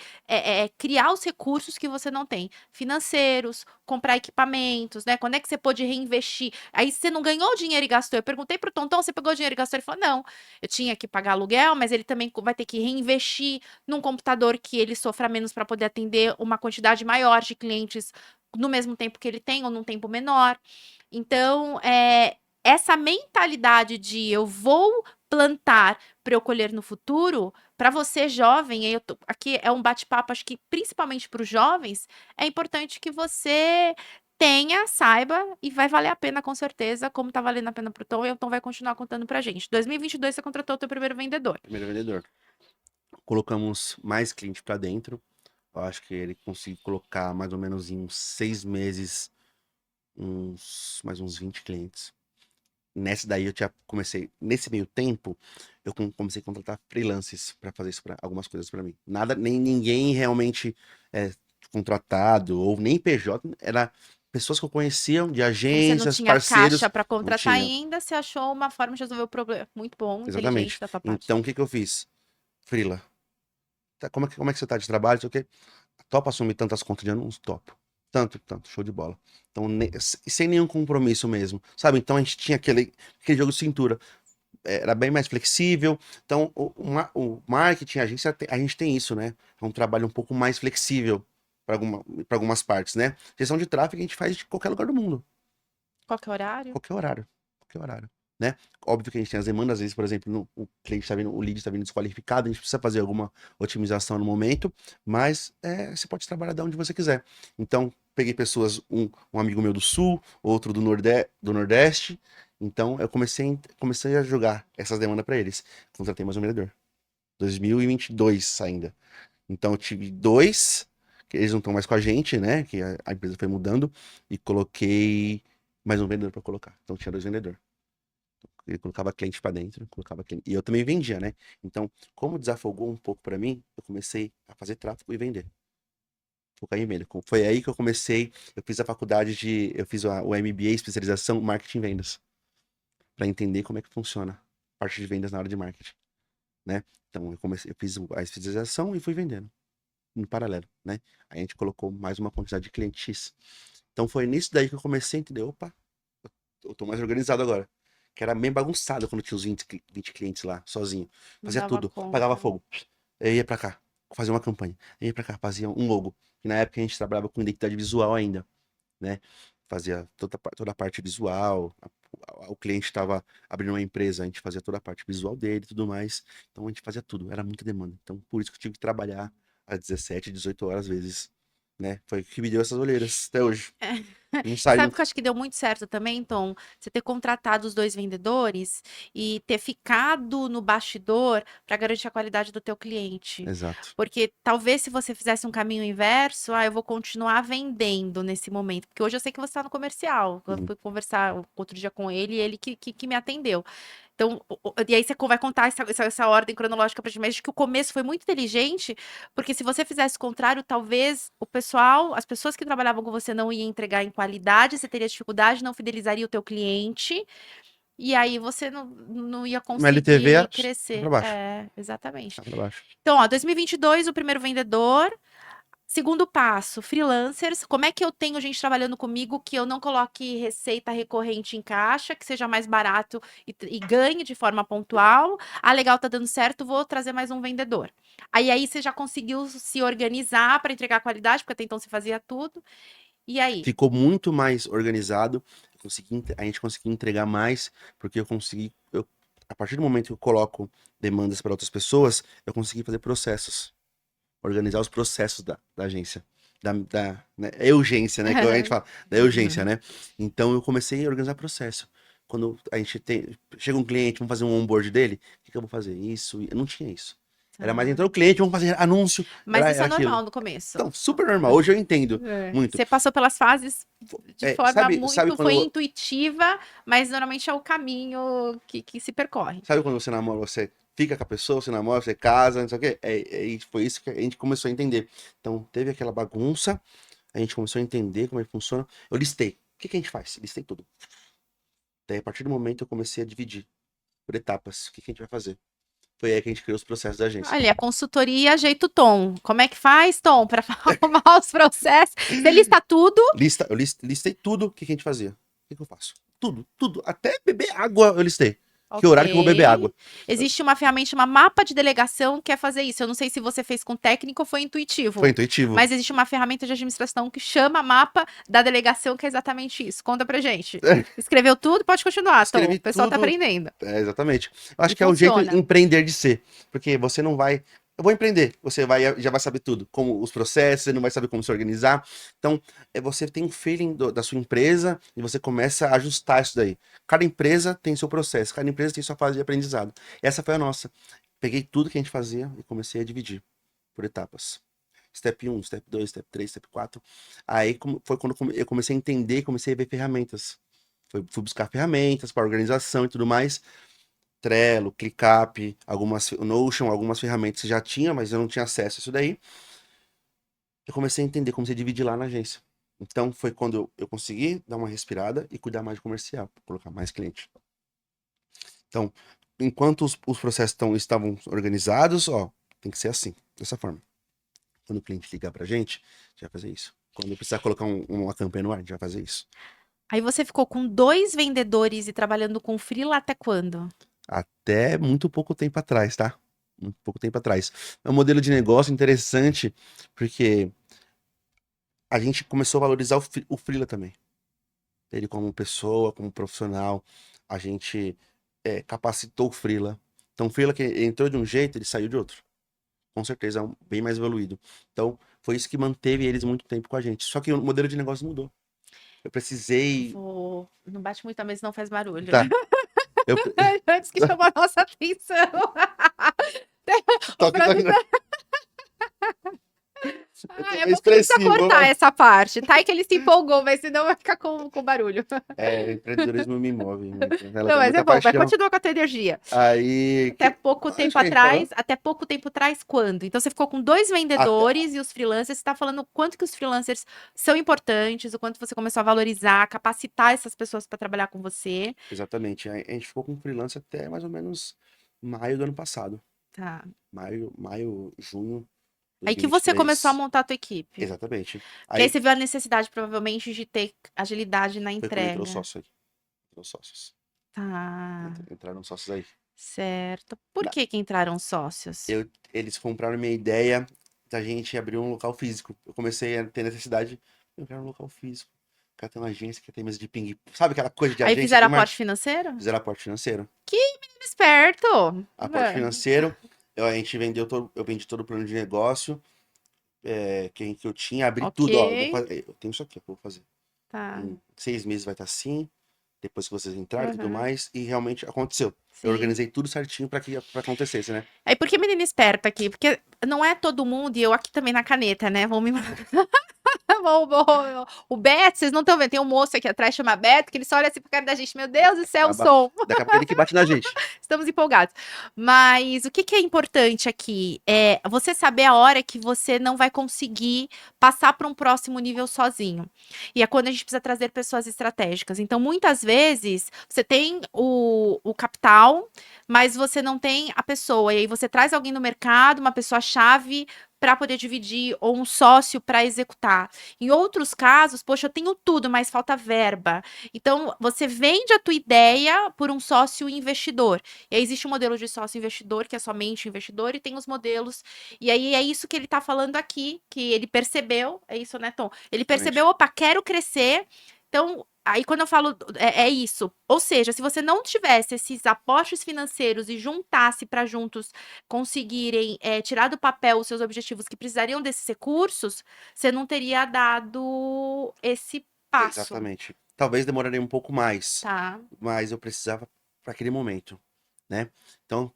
criar os recursos que você não tem, financeiros, comprar equipamentos, né? Quando é que você pôde reinvestir? Aí você não ganhou dinheiro e gastou. Eu perguntei pro Tonton, você pegou dinheiro e gastou? Ele falou, não, eu tinha que pagar aluguel, mas ele também vai ter que reinvestir num computador que ele sofra menos para poder atender uma quantidade maior de clientes no mesmo tempo que ele tem ou num tempo menor. Então, essa mentalidade de eu vou plantar para eu colher no futuro, para você jovem, aqui é um bate-papo, acho que principalmente para os jovens, é importante que você tenha, saiba, e vai valer a pena com certeza, como tá valendo a pena pro Tom, e o Tom vai continuar contando pra gente. 2022 você contratou o teu primeiro vendedor. Primeiro vendedor. Colocamos mais cliente pra dentro. Eu acho que ele conseguiu colocar mais ou menos em uns 6 meses, mais uns 20 clientes. Nessa daí eu já comecei, nesse meio tempo, eu comecei a contratar freelancers para fazer isso, algumas coisas para mim. Nada, nem ninguém realmente contratado, ou nem PJ, era pessoas que eu conhecia de Como você não agências, tinha caixa parceiros, para não contratar tinha. ainda, você achou uma forma de resolver o problema. Muito bom, inteligente Exatamente. da tua parte. Então, o que que eu fiz? Freela. Tá, como é que você tá de trabalho? Não sei o quê. Topa assumir tantas contas de anúncio? Topo. Tanto, show de bola. Então, sem nenhum compromisso mesmo, sabe? Então, a gente tinha aquele jogo de cintura. Era bem mais flexível. Então, o marketing, a gente tem isso, né? É um trabalho um pouco mais flexível para algumas partes, né? Gestão de tráfego a gente faz de qualquer lugar do mundo. Qual que é o horário? Qualquer horário. Qualquer horário. Né? Óbvio que a gente tem as demandas, às vezes, por exemplo, o cliente está vindo, o lead está vindo desqualificado, a gente precisa fazer alguma otimização no momento, mas você pode trabalhar de onde você quiser. Então, peguei pessoas, um amigo meu do Sul, outro do Nordeste, então eu comecei a jogar essas demandas para eles. Contratei mais um vendedor. 2022 ainda. Então eu tive dois, que eles não estão mais com a gente, né? Que a empresa foi mudando, e coloquei mais um vendedor para colocar. Então tinha 2 vendedores. Ele colocava cliente para dentro, colocava cliente. E eu também vendia, né? Então, como desafogou um pouco para mim, eu comecei a fazer tráfego e vender. Focar em venda. Foi aí que eu comecei, eu fiz a faculdade eu fiz o MBA, especialização em marketing e vendas, para entender como é que funciona a parte de vendas na área de marketing, né? Então, eu fiz a especialização e fui vendendo em paralelo, né? Aí a gente colocou mais uma quantidade de clientes X. Então, foi nisso daí que eu comecei a entender, opa, eu tô mais organizado agora. que era bem bagunçado quando tinha os 20 clientes lá, sozinho. Não Fazia dava tudo, conta. pagava fogo. Eu ia pra cá, fazia uma campanha. Eu ia pra cá, fazia um logo. E na época a gente trabalhava com identidade visual ainda, né? Fazia toda a parte visual. O cliente estava abrindo uma empresa, a gente fazia toda a parte visual dele e tudo mais. Então a gente fazia tudo, era muita demanda. Então por isso que eu tive que trabalhar às 17, 18 horas às vezes, né? Foi o que me deu essas olheiras até hoje. Não E sai, sabe não. o que eu acho que deu muito certo também, Tom? Você ter contratado os 2 vendedores e ter ficado no bastidor para garantir a qualidade do teu cliente. Exato. Porque talvez se você fizesse um caminho inverso, eu vou continuar vendendo nesse momento. Porque hoje eu sei que você está no comercial. Eu Uhum. fui conversar outro dia com ele e ele que me atendeu. Então, e aí você vai contar essa ordem cronológica pra gente, mas acho que o começo foi muito inteligente, porque se você fizesse o contrário, talvez o pessoal, as pessoas que trabalhavam com você não iam entregar em qualidade, você teria dificuldade, não fidelizaria o teu cliente, e aí você não ia Uma LTV conseguir tá pra crescer. baixo. É, exatamente. Tá pra baixo. Então, ó, 2022, o primeiro vendedor. Segundo passo, freelancers. Como é que eu tenho gente trabalhando comigo que eu não coloque receita recorrente em caixa, que seja mais barato e ganhe de forma pontual? Ah, legal, tá dando certo, vou trazer mais um vendedor. Aí você já conseguiu se organizar para entregar qualidade, porque até então você fazia tudo. E aí? Ficou muito mais organizado. A gente conseguiu entregar mais, porque a partir do momento que eu coloco demandas para outras pessoas, eu consegui fazer processos. Organizar os processos da agência. Né, é urgência, né? Que a gente fala, da urgência, né? Então eu comecei a organizar processo. Quando a gente chega um cliente, vamos fazer um onboard dele, o que eu vou fazer? Isso, eu não tinha isso. Era mais Tá. entrar o cliente, vamos fazer anúncio, Mas isso era é aquilo. normal no começo. Então, super normal. Hoje eu entendo É. muito. Você passou pelas fases de forma Sabe muito, foi intuitiva, mas normalmente é o caminho que se percorre. sabe quando você namora, você fica com a pessoa, você namora, você casa, não sei o quê? Foi isso que a gente começou a entender. Então, teve aquela bagunça, a gente começou a entender como é que funciona. Eu listei. O que que a gente faz? Listei tudo. Daí, a partir do momento, eu comecei a dividir por etapas. O que que a gente vai fazer? Foi aí que a gente criou os processos da agência. Olha, a consultoria jeito Tom. Como é que faz, Tom, para arrumar os processos? Você lista tudo. Listei tudo o que que a gente fazia. O que que eu faço? Tudo, tudo. Até beber água eu listei. Que Ok. horário que eu vou beber água? Existe uma ferramenta, uma mapa de delegação que é fazer isso. Eu não sei se você fez com técnico ou foi Foi intuitivo, intuitivo. mas existe uma ferramenta de administração que chama mapa da delegação, que é exatamente isso. Conta pra gente. Escreveu tudo? Pode continuar, Tom. Escrevi O pessoal tá tudo. aprendendo. Exatamente. Eu E acho que é o jeito funciona. empreender de ser. Porque você não vai. Eu vou empreender. Já vai saber tudo. Como os processos, você não vai saber como se organizar. Então, você tem um feeling da sua empresa e você começa a ajustar isso daí. Cada empresa tem seu processo, cada empresa tem sua fase de aprendizado. Essa foi a nossa. Peguei tudo que a gente fazia e comecei a dividir por etapas. Step 1, Step 2, Step 3, Step 4. Aí foi quando eu comecei a entender, comecei a ver ferramentas. Fui buscar ferramentas para organização e tudo mais. Trello, ClickUp, o Notion, algumas ferramentas que já tinha, mas eu não tinha acesso a isso daí. Eu comecei a entender, comecei a dividir lá na agência. Então foi quando eu consegui dar uma respirada e cuidar mais de comercial, colocar mais cliente. Então, enquanto os processos estavam organizados, ó, tem que ser assim, dessa forma. Quando o cliente ligar pra gente, a gente vai fazer isso. Quando precisar colocar uma campanha no ar, a gente vai fazer isso. Aí você ficou com 2 vendedores e trabalhando com freela até quando? Até muito pouco tempo atrás, tá? Muito pouco tempo atrás. É um modelo de negócio interessante, porque a gente começou a valorizar o freela também. Ele como pessoa, como profissional, a gente capacitou o freela. Então o freela que entrou de um jeito, ele saiu de outro. Com certeza, é bem mais evoluído. Então foi isso que manteve eles muito tempo com a gente. Só que o modelo de negócio mudou. Eu precisei... Não bate muito a mesa, não faz barulho. Tá. Eu... Antes que chamou a nossa atenção. O Toque, Brasil toque. Eu tô É meio bom que não precisa expressivo. cortar essa parte, tá? É que ele se empolgou, mas senão vai ficar com barulho. Empreendedorismo me move muito. Ela Não, tem mas é muita bom, vai paixão. continuar com a tua energia. Aí, acho que a gente falou. Até pouco tempo atrás, quando? Então você ficou com 2 Até, vendedores e os freelancers, você tá falando o quanto que os freelancers são importantes, o quanto você começou a valorizar, capacitar essas pessoas para trabalhar com você. exatamente. A gente ficou com freelance até mais ou menos maio do ano passado. Tá. Maio, junho de Aí que você começou a 2023. montar a tua equipe. Exatamente. Que aí Aí você viu a necessidade, provavelmente, de ter agilidade na foi quando entrou o entrega. sócio aí. Entrou os sócios. Tá, Entraram sócios aí. certo. Por que que entraram sócios? Eles compraram minha ideia da gente abrir um local físico. Eu comecei a ter necessidade, eu quero um local físico. Quero ter uma agência, quero ter mesa de ping. Sabe aquela coisa de Aí agência fizeram de aporte marketing? financeiro? Fizeram aporte financeiro. Esperto. Aporte É. financeiro, a gente vendeu todo, eu vendi todo o plano de negócio que eu tinha, abri Ok, tudo, ó, eu tenho isso aqui, eu vou fazer. tá. Em 6 meses vai estar assim, depois que vocês entrarem e tudo Uhum, mais, e realmente aconteceu. Eu sim. organizei tudo certinho pra acontecesse, né? Aí por que menina esperta aqui? Porque não é todo mundo, e eu aqui também na caneta, né? Vão me o Beto, vocês não estão vendo, tem um moço aqui atrás, chama Beto, que ele só olha assim pra cara da gente, meu Deus do céu, o som. Daqui a pouco ele que bate na gente. Estamos empolgados. Mas o que que é importante aqui? É você saber a hora que você não vai conseguir passar para um próximo nível sozinho. E é quando a gente precisa trazer pessoas estratégicas. Então, muitas vezes, você tem o capital, mas você não tem a pessoa. E aí você traz alguém no mercado, uma pessoa-chave para poder dividir, ou um sócio para executar. Em outros casos, poxa, eu tenho tudo, mas falta verba. Então, você vende a tua ideia por um sócio investidor. E aí existe um modelo de sócio investidor, que é somente investidor, e tem os modelos. E aí é isso que ele está falando aqui, que ele percebeu. É isso, né, Tom? Ele Exatamente. percebeu, opa, quero crescer. Então, aí quando eu falo, é isso. Ou seja, se você não tivesse esses aportes financeiros e juntasse para juntos conseguirem tirar do papel os seus objetivos que precisariam desses recursos, você não teria dado esse passo, Exatamente. Talvez demoraria um pouco mais, tá? mas eu precisava para aquele momento, né? Então,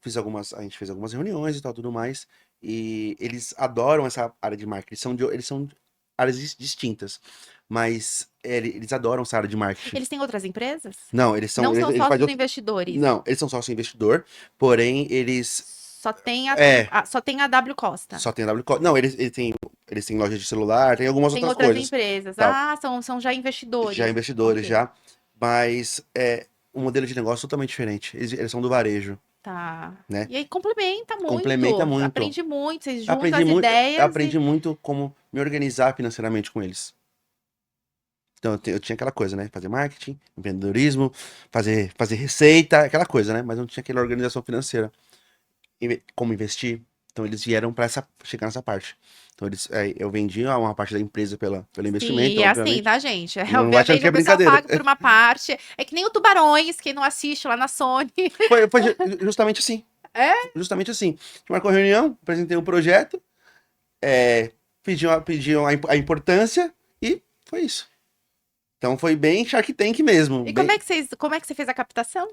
a gente fez algumas reuniões e tal, tudo mais, e eles adoram essa área de marketing. Eles são áreas distintas, mas eles adoram essa área de marketing. Eles têm outras empresas? Não, Não são eles fazem sócios outro, investidores. não, eles são sócio investidor, porém eles Só tem é, só tem a W Costa. só tem a WCO. Não, eles têm loja de celular, tem algumas Tem outras outras coisas, empresas. tal. Ah, são já Já investidores. investidores Ok, já, mas é um modelo de negócio totalmente diferente. Eles são do varejo, tá. né? E aí complementa Complementa muito, muito. aprende muito, vocês juntam as Eu ideias e aprendi muito como me organizar financeiramente com eles. Então eu tinha aquela coisa, né? Fazer marketing, empreendedorismo, fazer receita, aquela coisa, né? Mas não tinha aquela organização financeira. Como investir. Então eles vieram para chegar nessa parte. Então eu vendi uma parte da empresa pelo sim, investimento, é assim, obviamente. tá, gente? É, Não vai achando que obviamente é o pessoal brincadeira. paga por uma parte. É que nem o Tubarões, quem não assiste lá na Sony. Foi justamente assim. É? Justamente assim. A gente marcou a reunião, apresentei um projeto, pediam a importância e foi isso. Então foi bem Shark Tank mesmo. E Bem, como é que você fez a captação?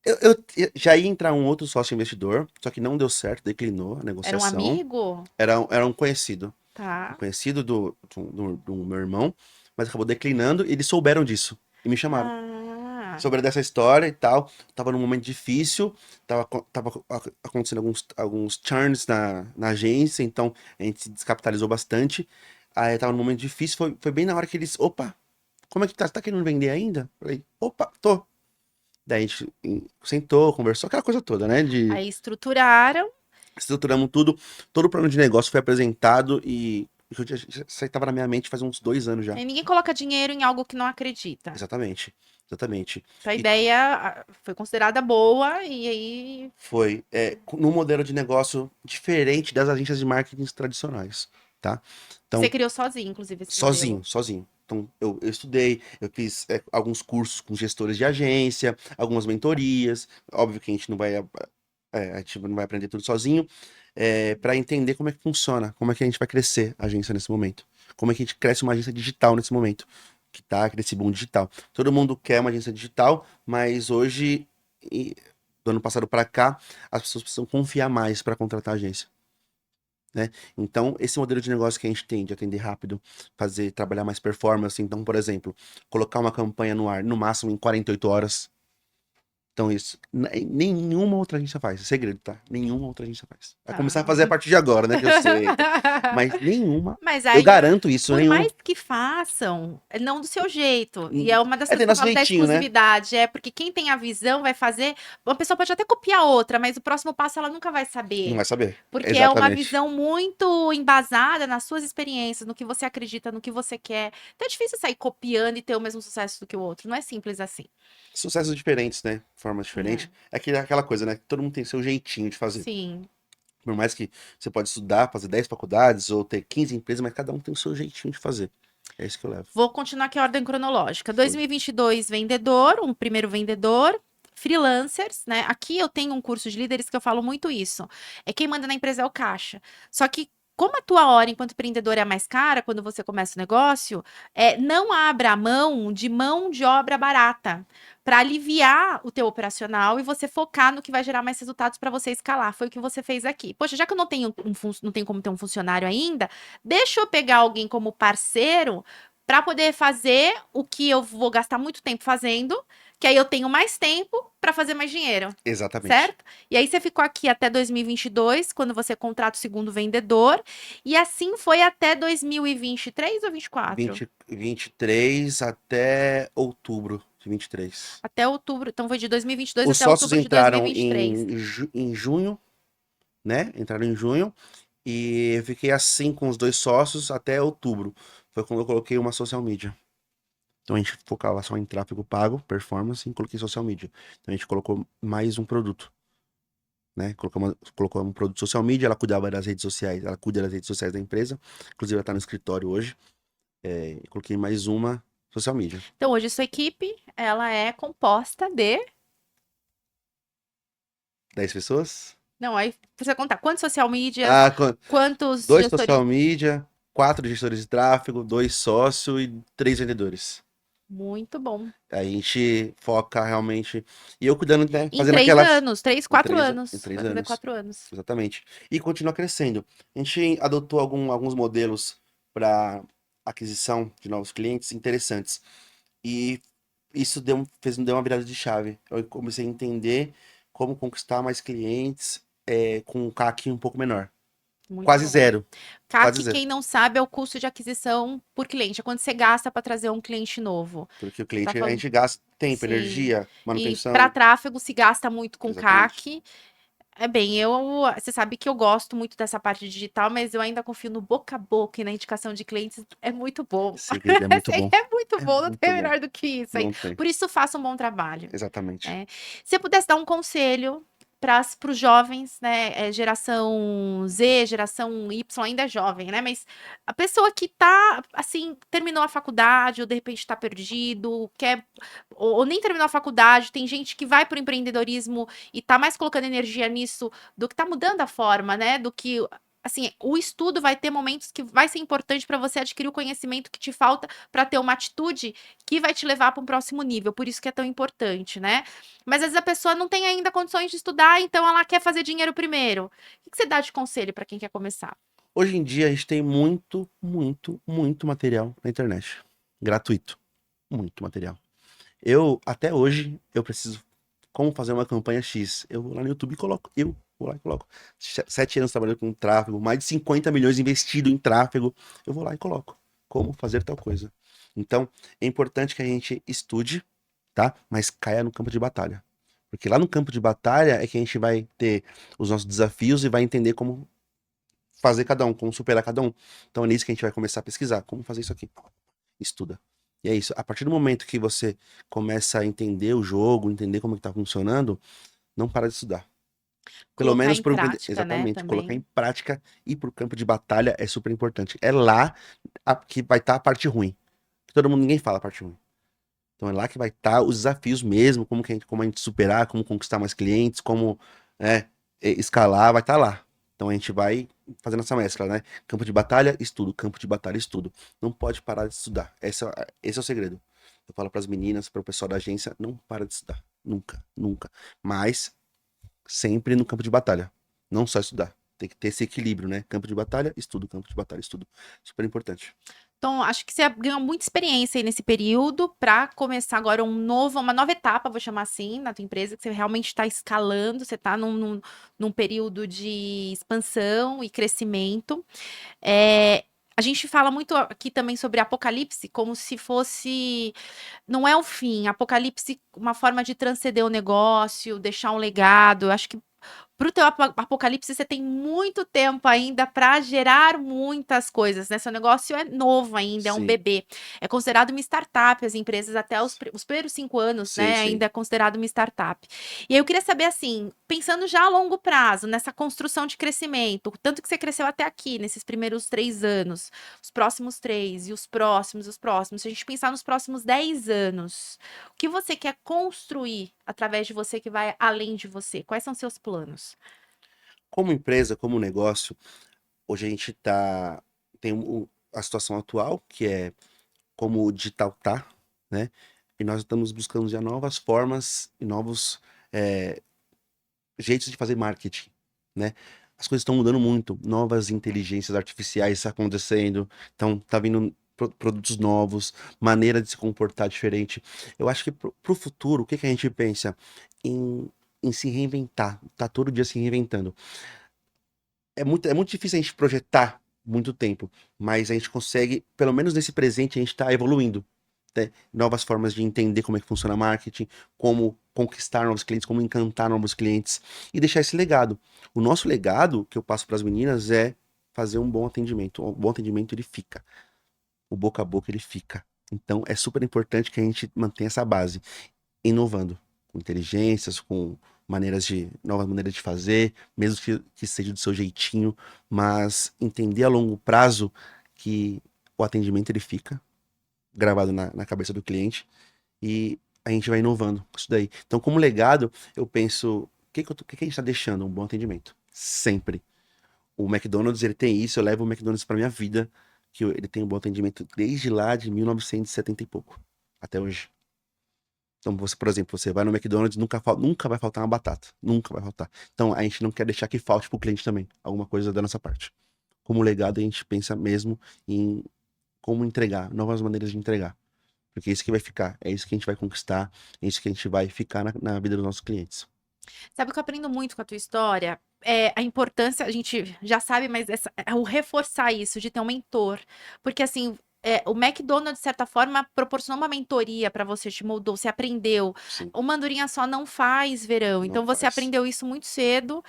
eu já ia entrar um outro sócio investidor, só que não deu certo, declinou a Era um negociação. amigo? Era um Tá. conhecido do meu irmão, mas acabou declinando e eles souberam disso e me chamaram. Ah. Souberam dessa história e tal. Tava num momento difícil, tava acontecendo alguns churns na agência, então a gente se descapitalizou bastante. Aí tava num momento difícil, foi bem na hora que eles, opa, como é que tá? Você tá querendo vender ainda? Falei, opa, tô. Daí a gente sentou, conversou, aquela coisa toda, né? Aí estruturaram. Estruturamos tudo, todo o plano de negócio foi apresentado e isso aí tava na minha mente faz uns 2 anos já. Aí ninguém coloca dinheiro em algo que não acredita. Exatamente, exatamente. Então a E ideia foi considerada boa e aí foi num modelo de negócio diferente das agências de marketing tradicionais, tá? você Então, criou sozinho, inclusive, esse modelo. sozinho. Então, eu estudei, eu fiz alguns cursos com gestores de agência, algumas mentorias. Óbvio que a gente não vai aprender tudo sozinho, para entender como é que funciona, como é que a gente vai crescer a agência nesse momento. Como é que a gente cresce uma agência digital nesse momento, que tá nesse boom digital. Todo mundo quer uma agência digital, mas hoje, do ano passado para cá, as pessoas precisam confiar mais para contratar agência. Né? Então, esse modelo de negócio que a gente tem de atender rápido, trabalhar mais performance, então, por exemplo, colocar uma campanha no ar no máximo em 48 horas, Então, isso, nenhuma outra agência faz. É segredo, tá? Nenhuma outra agência faz. Vai começar a Tá. fazer a partir de agora, né? Que eu sei. Mas nenhuma. Mas Eu aí, garanto isso, por nenhuma. mais que façam, não do seu jeito. E é uma das É coisas ter que eu nosso falo da jeitinho, né? exclusividade. É porque quem tem a visão vai fazer. Uma pessoa pode até copiar outra, mas o próximo passo ela nunca vai Não saber. vai saber. Porque é uma Exatamente. visão muito embasada nas suas experiências, no que você acredita, no que você quer. Então é difícil sair copiando e ter o mesmo sucesso do que o outro. Não é simples assim. Sucessos diferentes, né? Formas É. diferentes. É aquela coisa, né? Todo mundo tem seu jeitinho de fazer. Sim. Por mais que você pode estudar, fazer 10 faculdades ou ter 15 empresas, mas cada um tem o seu jeitinho de fazer. É isso que eu levo. Vou continuar aqui a ordem cronológica. Foi. 2022, vendedor, um primeiro vendedor. Freelancers, né? Aqui eu tenho um curso de líderes que eu falo muito isso. É quem manda na empresa é o caixa. Só que, como a tua hora enquanto empreendedor é a mais cara quando você começa o negócio, não abra mão de obra barata para aliviar o teu operacional e você focar no que vai gerar mais resultados para você escalar. Foi o que você fez aqui. Poxa, já que eu não tenho não tenho como ter um funcionário ainda, deixa eu pegar alguém como parceiro para poder fazer o que eu vou gastar muito tempo fazendo, que aí eu tenho mais tempo para fazer mais dinheiro, Exatamente. certo? E aí você ficou aqui até 2022, quando você contrata o segundo vendedor, e assim foi até 2023 ou 24? 23 até outubro de 23. Até outubro, então foi de 2022 Os até sócios outubro de entraram 2023. em junho, né? Entraram em junho. E eu fiquei assim com os dois sócios até outubro. Foi quando eu coloquei uma social media. Então a gente focava só em tráfego pago, performance, e coloquei social media. Então a gente colocou mais um produto, né? Colocou um produto social media, ela cuidava das redes sociais, ela cuida das redes sociais da empresa. Inclusive ela tá no escritório hoje. Coloquei mais uma social media. Então hoje sua equipe, ela é composta de... 10 pessoas? Não, aí precisa contar quantos social medias, Ah, quantos dois gestores... social media, 4 gestores de tráfego, 2 sócios e 3 vendedores. Muito bom. Aí a gente foca realmente. E eu cuidando, né? Em Fazendo 3 aquelas. anos, 3, Em 4 três, em anos. 3 Vai fazer anos. 4 anos. Exatamente. E continua crescendo. A gente adotou alguns modelos para aquisição de novos clientes interessantes. E isso deu uma virada de chave. Eu comecei a entender como conquistar mais clientes com um CAC um pouco menor. Muito Quase bom. zero. Quase CAC, zero. quem não sabe, é o custo de aquisição por cliente. É quanto você gasta para trazer um cliente novo. Porque o Você tá cliente, a falando? gente gasta tempo, Sim. energia, E para manutenção. tráfego se gasta muito com Exatamente. CAC. É bem, você sabe que eu gosto muito dessa parte digital, mas eu ainda confio no boca a boca e na indicação de clientes. É muito bom. Esse segredo é muito bom. É muito É bom, não muito tem bom. melhor do que isso aí. Não tem. Por isso, faça um bom trabalho. Exatamente. Né? Se você pudesse dar um conselho para os jovens, né? Geração Z, geração Y ainda é jovem, né? Mas a pessoa que tá, assim, terminou a faculdade, ou de repente tá perdido, quer, ou nem terminou a faculdade, tem gente que vai pro empreendedorismo e tá mais colocando energia nisso do que tá mudando a forma, né? Do que. Assim, o estudo vai ter momentos que vai ser importante para você adquirir o conhecimento que te falta para ter uma atitude que vai te levar para um próximo nível. Por isso que é tão importante, né? Mas às vezes a pessoa não tem ainda condições de estudar, então ela quer fazer dinheiro primeiro. O que você dá de conselho para quem quer começar? Hoje em dia a gente tem muito, muito, muito material na internet. Gratuito. Muito material. Até hoje, eu preciso. Como fazer uma campanha X? Eu vou lá no YouTube e coloco. Eu vou lá e coloco. 7 anos trabalhando com tráfego, mais de 50 milhões investido em tráfego. Eu vou lá e coloco. Como fazer tal coisa. Então, é importante que a gente estude, tá? Mas caia no campo de batalha. Porque lá no campo de batalha é que a gente vai ter os nossos desafios e vai entender como fazer cada um, como superar cada um. Então é nisso que a gente vai começar a pesquisar. Como fazer isso aqui? Estuda. E é isso. A partir do momento que você começa a entender o jogo, entender como que tá funcionando, não para de estudar. Pelo Colocar menos em para prática, né, exatamente, colocar em também. prática e pro campo de batalha é super importante. É lá que vai estar a parte ruim. Ninguém fala a parte ruim. Então é lá que vai estar os desafios mesmo, como a gente superar, como conquistar mais clientes, como né, escalar, vai estar lá. Então a gente vai fazendo essa mescla, né? Campo de batalha, estudo. Campo de batalha, estudo. Não pode parar de estudar. Esse é o segredo. Eu falo para as meninas, para o pessoal da agência, não para de estudar. Nunca, nunca. Mas sempre no campo de batalha. Não só estudar. Tem que ter esse equilíbrio, né? Campo de batalha, estudo. Campo de batalha, estudo. Super importante. Então, acho que você ganhou muita experiência aí nesse período para começar agora uma nova etapa, vou chamar assim, na tua empresa, que você realmente está escalando, você está num período de expansão e crescimento. A gente fala muito aqui também sobre apocalipse, como se fosse. Não é o fim. Apocalipse, uma forma de transcender o negócio, deixar um legado. Eu acho que para o teu apocalipse, você tem muito tempo ainda para gerar muitas coisas, né? Seu negócio é novo ainda, é um Sim, bebê. É considerado uma startup, as empresas até os primeiros 5 anos, sim, né? sim. Ainda é considerado uma startup. E aí eu queria saber, assim, pensando já a longo prazo, nessa construção de crescimento, o tanto que você cresceu até aqui, nesses primeiros 3 anos, os próximos 3 e os próximos. Se a gente pensar nos próximos 10 anos, o que você quer construir através de você que vai além de você? Quais são seus planos? Como empresa, como negócio, hoje a gente tem a situação atual, que é como o digital tá, né? E nós estamos buscando já novas formas e novos eh, jeitos de fazer marketing, né? As coisas estão mudando muito, novas inteligências artificiais acontecendo, então tá vindo produtos novos, maneira de se comportar diferente. Eu acho que pro futuro, o que que a gente pensa? Em se reinventar, tá todo dia se reinventando. É muito difícil a gente projetar muito tempo, mas a gente consegue, pelo menos nesse presente, a gente está evoluindo, né? Novas formas de entender como é que funciona marketing, como conquistar novos clientes, como encantar novos clientes e deixar esse legado. O nosso legado que eu passo para as meninas é fazer um bom atendimento. O bom atendimento ele fica, o boca a boca ele fica. Então é super importante que a gente mantenha essa base inovando, com inteligências, com novas maneiras de fazer, mesmo que seja do seu jeitinho, mas entender a longo prazo que o atendimento ele fica gravado na cabeça do cliente e a gente vai inovando com isso daí. Então, como legado, eu penso, o que que a gente está deixando? Um bom atendimento. Sempre. O McDonald's, ele tem isso, eu levo o McDonald's para minha vida, que ele tem um bom atendimento desde lá de 1970 e pouco, até hoje. Então, você, por exemplo, você vai no McDonald's, nunca vai faltar uma batata. Nunca vai faltar. Então, a gente não quer deixar que falte pro cliente também. Alguma coisa da nossa parte. Como legado, a gente pensa mesmo em como entregar, novas maneiras de entregar. Porque é isso que vai ficar, é isso que a gente vai conquistar, é isso que a gente vai ficar na vida dos nossos clientes. Sabe o que eu aprendo muito com a tua história? É a importância, a gente já sabe, mas o reforçar isso, de ter um mentor. Porque, assim, o McDonald's, de certa forma, proporcionou uma mentoria para você, te moldou, você aprendeu. Sim, Uma andorinha só não faz verão. não Então, você faz. aprendeu isso muito cedo.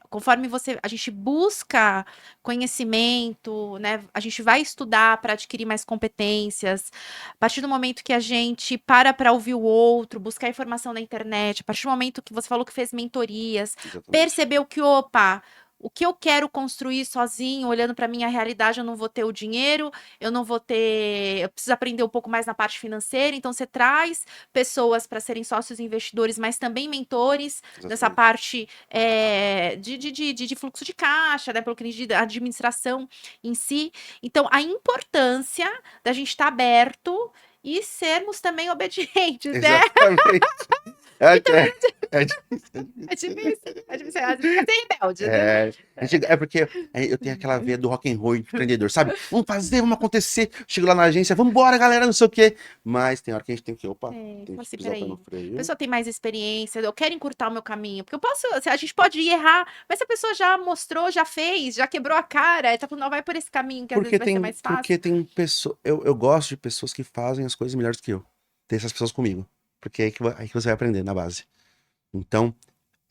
Conforme a gente busca conhecimento, né? A gente vai estudar para adquirir mais competências. A partir do momento que a gente para ouvir o outro, buscar informação na internet, a partir do momento que você falou que fez mentorias, Exatamente. percebeu que, opa, o que eu quero construir sozinho, olhando para minha realidade, eu não vou ter o dinheiro, eu não vou ter, eu preciso aprender um pouco mais na parte financeira, então você traz pessoas para serem sócios investidores, mas também mentores nessa Exatamente. parte de fluxo de caixa, né, pelo que de administração em si. Então, a importância da gente estar aberto e sermos também obedientes, né? Exatamente. Então, É difícil, é é difícil. difícil, é difícil. Às vezes fica ser rebelde, né? É porque eu tenho aquela veia do rock and roll empreendedor, sabe? Vamos fazer, vamos acontecer. Chego lá na agência, vamos embora, galera, não sei o quê. Mas tem hora que a gente tem que, opa, tem Fala que assim, pisar o pé no peraí. A freio. pessoa tem mais experiência, eu quero encurtar o meu caminho. Porque eu posso, a gente pode ir errar, mas se a pessoa já mostrou, já fez, já quebrou a cara, tá falando, não, vai por esse caminho que às vezes vai ser mais Porque fácil. tem pessoas. Eu gosto de pessoas que fazem as coisas melhores que eu. Ter essas pessoas comigo. Porque é aí que você vai aprender na base. Então,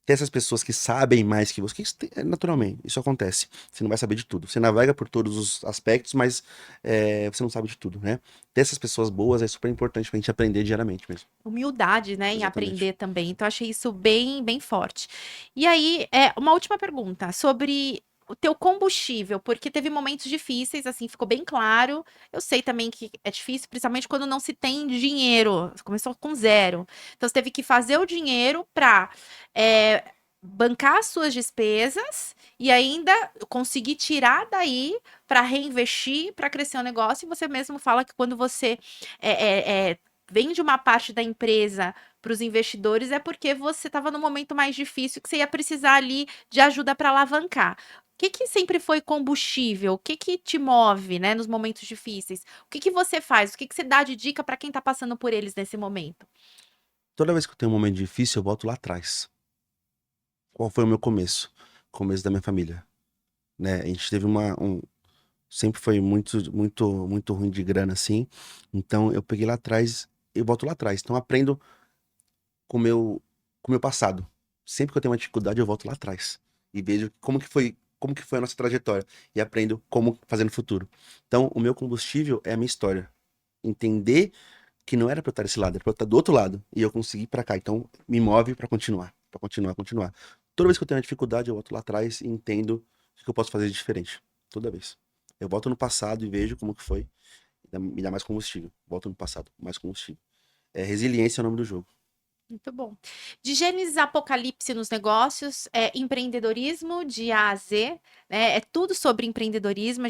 ter essas pessoas que sabem mais que você, naturalmente, isso acontece. Você não vai saber de tudo. Você navega por todos os aspectos, mas você não sabe de tudo, né? Ter essas pessoas boas é super importante pra gente aprender diariamente mesmo. Humildade, né, em Exatamente. aprender também. Então, achei isso bem, bem forte. E aí, uma última pergunta sobre o teu combustível, porque teve momentos difíceis, assim, ficou bem claro. Eu sei também que é difícil, principalmente quando não se tem dinheiro. Você começou com zero. Então, você teve que fazer o dinheiro para bancar as suas despesas e ainda conseguir tirar daí para reinvestir, para crescer o negócio. E você mesmo fala que quando você é, é, é, vende uma parte da empresa para os investidores, é porque você estava num momento mais difícil, que você ia precisar ali de ajuda para alavancar. O que que sempre foi combustível? O que que te move, né, nos momentos difíceis? O que que você faz? O que que você dá de dica para quem está passando por eles nesse momento? Toda vez que eu tenho um momento difícil, eu volto lá atrás. Qual foi o meu começo? Começo da minha família, né? A gente teve sempre foi muito ruim de grana, assim. Então, eu peguei lá atrás, eu volto lá atrás. Então, eu aprendo com o meu passado. Sempre que eu tenho uma dificuldade, eu volto lá atrás. E vejo como que foi a nossa trajetória. E aprendo como fazer no futuro. Então, o meu combustível é a minha história. Entender que não era pra eu estar desse lado, era pra eu estar do outro lado. E eu consegui ir pra cá. Então, me move pra continuar. Pra continuar, continuar. Toda vez que eu tenho uma dificuldade, eu volto lá atrás e entendo o que eu posso fazer de diferente. Toda vez. Eu volto no passado e vejo como que foi. Me dá mais combustível. Volto no passado, mais combustível. É resiliência é o nome do jogo. Muito bom. De Gênesis a Apocalipse nos negócios, é empreendedorismo de A a Z, né? É tudo sobre empreendedorismo.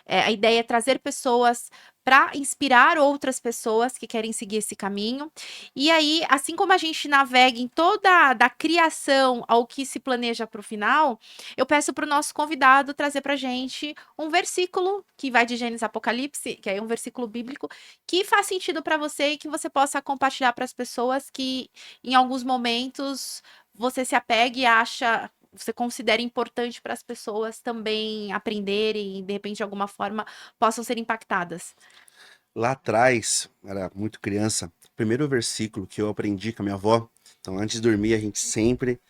A ideia é trazer pessoas para inspirar outras pessoas que querem seguir esse caminho. E aí, assim como a gente navega em toda da criação ao que se planeja para o final, eu peço para o nosso convidado trazer para a gente um versículo que vai de Gênesis a Apocalipse, que é um versículo bíblico que faz sentido para você e que você possa compartilhar para as pessoas que em alguns momentos você se apega e você considera importante para as pessoas também aprenderem e, de repente, de alguma forma, possam ser impactadas. Lá atrás, era muito criança, o primeiro versículo que eu aprendi com a minha avó, então antes de dormir a gente sempre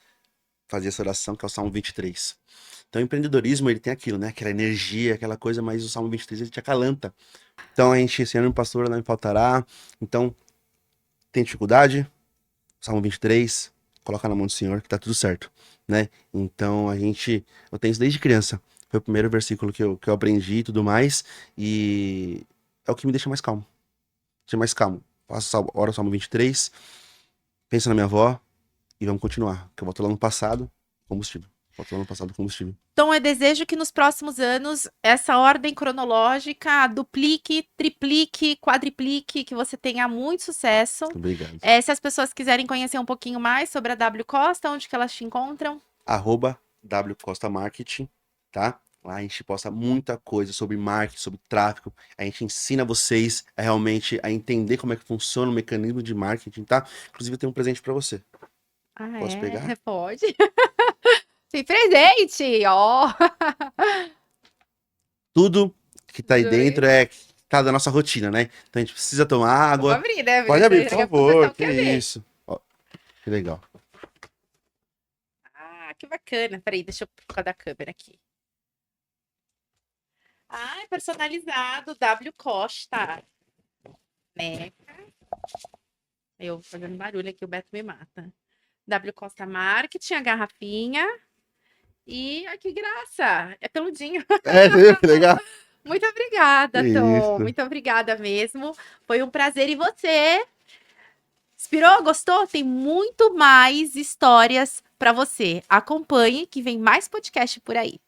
fazia essa oração, que é o Salmo 23. Então o empreendedorismo, ele tem aquilo, né? Aquela energia, aquela coisa, mas o Salmo 23 ele te acalanta. Então a gente, esse ano, pastor, não me faltará. Então, tem dificuldade? Salmo 23, coloca na mão do Senhor que tá tudo certo, né? Então eu tenho isso desde criança. Foi o primeiro versículo que eu aprendi e tudo mais, e é o que me deixa mais calmo. Deixa mais calmo. Ora o Salmo 23, pensa na minha avó e vamos continuar. Que eu volto lá no passado, combustível. Volto lá no passado, combustível. Então, eu desejo que nos próximos anos essa ordem cronológica duplique, triplique, quadriplique, que você tenha muito sucesso. Obrigado. Se as pessoas quiserem conhecer um pouquinho mais sobre a W Costa, onde que elas te encontram? @WCosta Marketing, tá? Lá a gente posta muita coisa sobre marketing, sobre tráfego. A gente ensina vocês a realmente a entender como é que funciona o mecanismo de marketing, tá? Inclusive eu tenho um presente pra você. Ah, Posso pegar? Pode. Tem presente, ó. Tudo que tá aí Dois. dentro tá da nossa rotina, né? Então a gente precisa tomar Vamos água. abrir, né? Pode abrir, por Daqui a pouco o favor. pessoal Que quer ver. isso. Ó, que legal. Ah, que bacana. Peraí, deixa eu colocar da câmera aqui. Ah, é personalizado, W Costa. Né? Eu fazendo barulho aqui, o Beto me mata. W Costa Marketing, a garrafinha. E ai, que graça! É peludinho. Que legal. Muito obrigada, Que Tom. isso. Muito obrigada mesmo. Foi um prazer. E você? Inspirou? Gostou? Tem muito mais histórias para você. Acompanhe que vem mais podcast por aí.